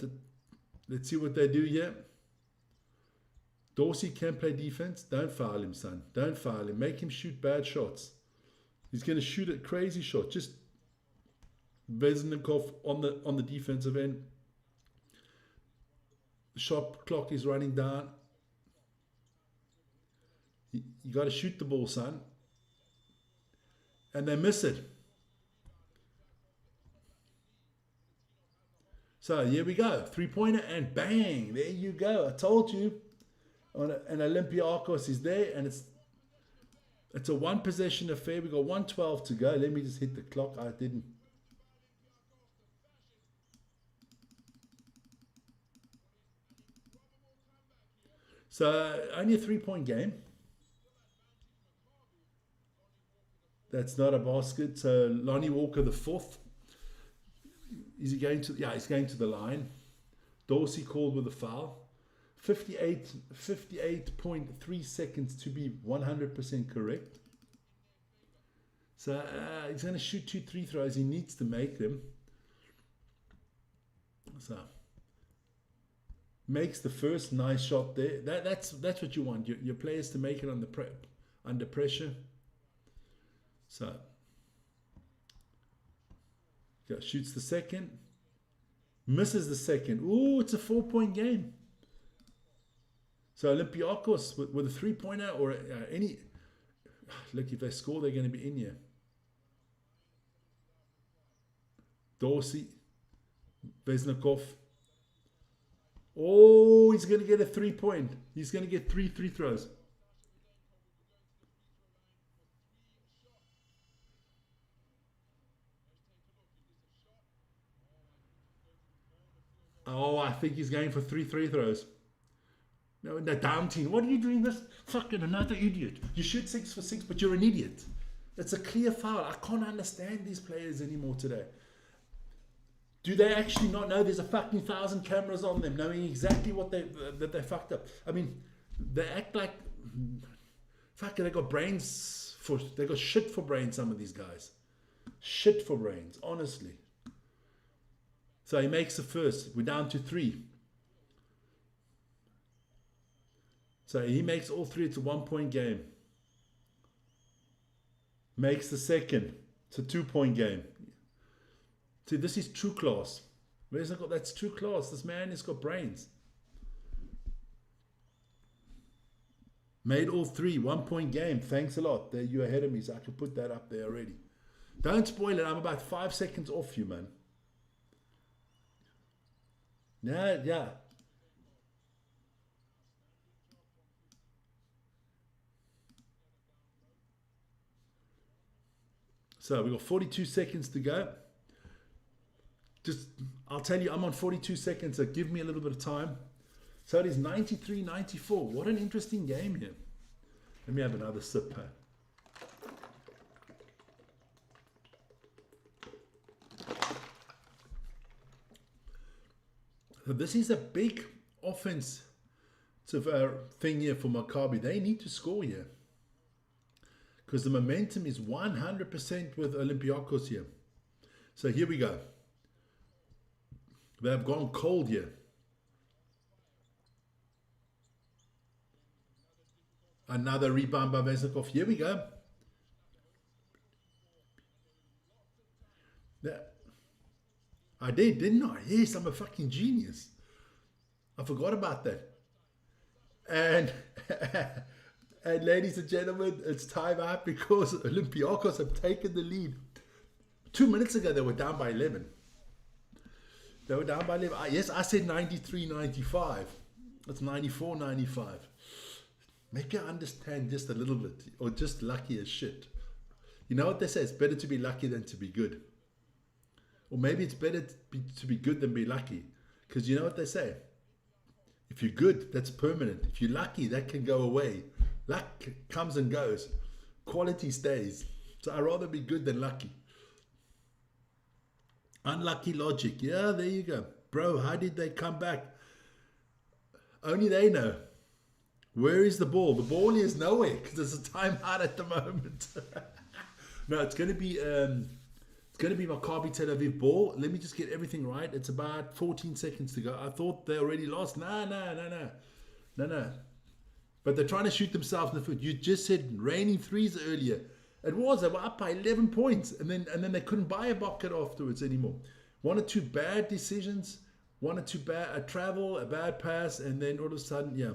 let's see what they do here. Dorsey can play defense. Don't foul him, son. Don't foul him. Make him shoot bad shots. He's going to shoot a crazy shot. Just Vesnikov on the defensive end. The shot clock is running down. You got to shoot the ball, son. And they miss it. So here we go. 3-pointer and bang. There you go. I told you. And Olympiacos is there. And it's a 1-possession affair. We got 1:12 to go. Let me just hit the clock. I didn't. So only a 3-point game. That's not a basket. So Lonnie Walker, the 4th. Is he going to? Yeah, he's going to the line. Dorsey called with a foul. 58.3 seconds to be 100% correct. So he's going to shoot 2 3 throws. He needs to make them. So makes the first nice shot there. That's what you want. Your players to make it under pressure. So shoots the second. Misses the second. Ooh, it's a 4-point game. So Olympiacos with a 3-pointer or any... Look, if they score, they're going to be in here. Dorsey. Vesnikov. Oh, he's going to get a 3-point. He's going to get 3 free throws. Oh, I think he's going for 3 free throws. No, the down team. What are you doing this? Fucking another idiot. You shoot 6 for 6, but you're an idiot. It's a clear foul. I can't understand these players anymore today. Do they actually not know there's a fucking 1,000 cameras on them, knowing exactly what that they fucked up? I mean, they act like fucking they got brains for they got shit for brains. Some of these guys, shit for brains, honestly. So he makes the first. We're down to 3. So he makes all 3. It's a 1-point game. Makes the second. It's a 2-point game. See, this is true class. That's true class. This man has got brains. Made all 3. 1-point game. Thanks a lot. There, you're ahead of me, so I can put that up there already. Don't spoil it. I'm about 5 seconds off you, man. Yeah. So we've got 42 seconds to go. I'll tell you, I'm on 42 seconds, so give me a little bit of time. So it is 93-94. What an interesting game here. Let me have another sip. So this is a big offensive thing here for Maccabi. They need to score here, because the momentum is 100% with Olympiacos here. So here we go. They have gone cold here. Another rebound by Vesnikov. Here we go. Yeah. I did, didn't I? Yes, I'm a fucking genius. I forgot about that. And and ladies and gentlemen, it's time out because Olympiacos have taken the lead. 2 minutes ago, they were down by 11. They were down by 11. Yes, I said 93-95. It's 94-95. Make you understand just a little bit, or just lucky as shit. You know what they say? It's better to be lucky than to be good. Or maybe it's better to be good than be lucky. Because you know what they say? If you're good, that's permanent. If you're lucky, that can go away. Luck comes and goes. Quality stays. So I'd rather be good than lucky. Unlucky logic. Yeah, there you go. Bro, how did they come back? Only they know. Where is the ball? The ball is nowhere because there's a timeout at the moment. No, it's going to be Maccabi Tel Aviv ball. Let me just get everything right. It's about 14 seconds to go. I thought they already lost. No. But they're trying to shoot themselves in the foot. You just said raining threes earlier. It was. They were up by 11 points. And then they couldn't buy a bucket afterwards anymore. 1 or 2 bad decisions. 1 or 2 bad, a travel, a bad pass. And then all of a sudden, yeah.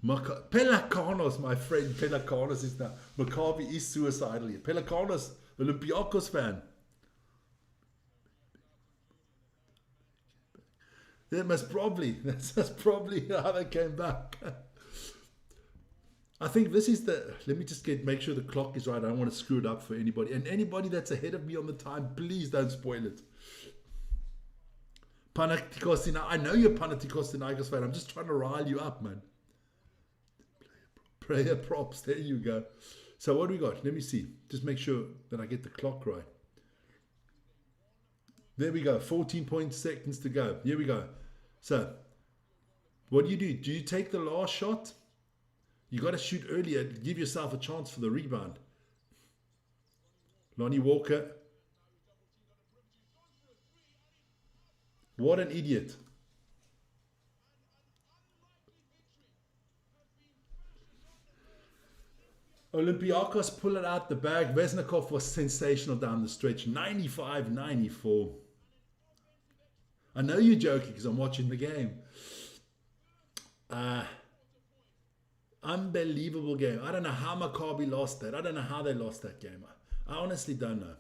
Pelakanos, my friend. Pelakanos is now. Maccabi is suicidal here. Pelakanos, Olympiacos fan. That's probably how they came back. I think this is let me just make sure the clock is right. I don't want to screw it up for anybody. And anybody that's ahead of me on the time, please don't spoil it. Panathinaikos, I know you're Panathinaikos fan. I'm just trying to rile you up, man. Prayer props, there you go. So what do we got? Let me see. Just make sure that I get the clock right. There we go. 14 seconds to go. Here we go. So what do? Do you take the last shot? You got to shoot earlier to give yourself a chance for the rebound. Lonnie Walker. What an idiot. Olympiacos pull it out the bag. Vesnikov was sensational down the stretch. 95-94. I know you're joking because I'm watching the game. Unbelievable game. I don't know how Maccabi lost that. I don't know how they lost that game. I honestly don't know.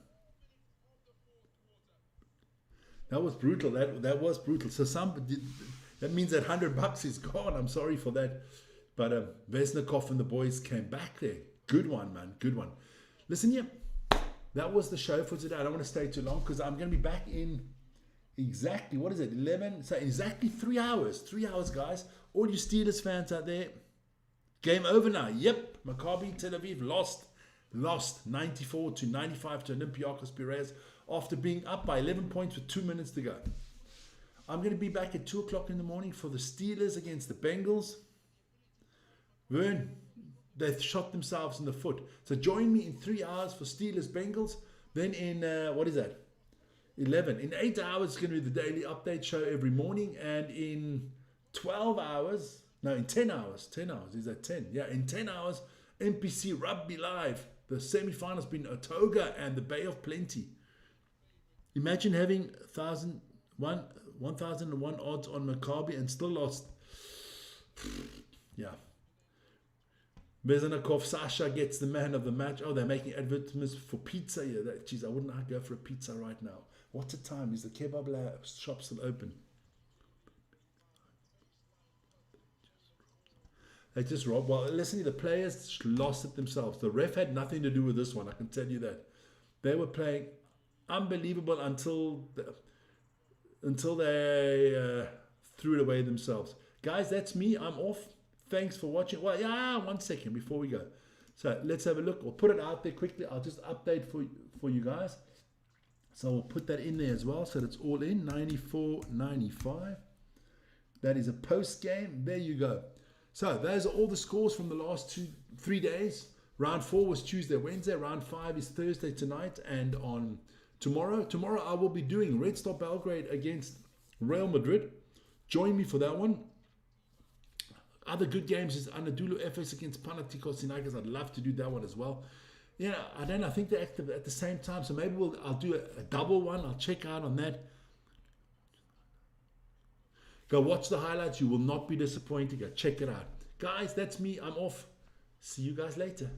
That was brutal. That was brutal. So that means that $100 is gone. I'm sorry for that. But Vesnikov and the boys came back there. Good one, man. Good one. Listen here. That was the show for today. I don't want to stay too long because I'm going to be back in exactly, what is it, 11? So exactly 3 hours. 3 hours, guys. All you Steelers fans out there. Game over now. Yep. Maccabi Tel Aviv lost 94-95 to Olympiacos Piraeus after being up by 11 points with 2 minutes to go. I'm going to be back at 2 o'clock in the morning for the Steelers against the Bengals. Vern, they shot themselves in the foot. So join me in 3 hours for Steelers Bengals. Then in, what is that? 11. In 8 hours, it's going to be the daily update show every morning. And in 12 hours, no, in 10 hours, is that 10? Yeah, in 10 hours, NPC Rugby Live. The semi-finals been Otoga and the Bay of Plenty. Imagine having 1001 odds on Maccabi and still lost. Yeah. Vesnikov, Sasha gets the man of the match. Oh, they're making advertisements for pizza here. Geez, I wouldn't go for a pizza right now. What's the time? Is the kebab shop still open? They just robbed. Well, listen, the players lost it themselves. The ref had nothing to do with this one, I can tell you that. They were playing unbelievable until they threw it away themselves. Guys, that's me. I'm off. Thanks for watching. Well, yeah, 1 second before we go. So let's have a look. We'll put it out there quickly. I'll just update for you guys. So we'll put that in there as well. So that's all in. 94-95. That is a post game. There you go. So those are all the scores from the last 3 days. Round 4 was Tuesday, Wednesday. Round 5 is Thursday tonight. And on tomorrow I will be doing Red Star Belgrade against Real Madrid. Join me for that one. Other good games is Anadolu Efes against Panathinaikos Sinaikas. I'd love to do that one as well. Yeah, I don't know. I think they're active at the same time. So maybe I'll do a double one. I'll check out on that. Go watch the highlights. You will not be disappointed. Go check it out. Guys, that's me. I'm off. See you guys later.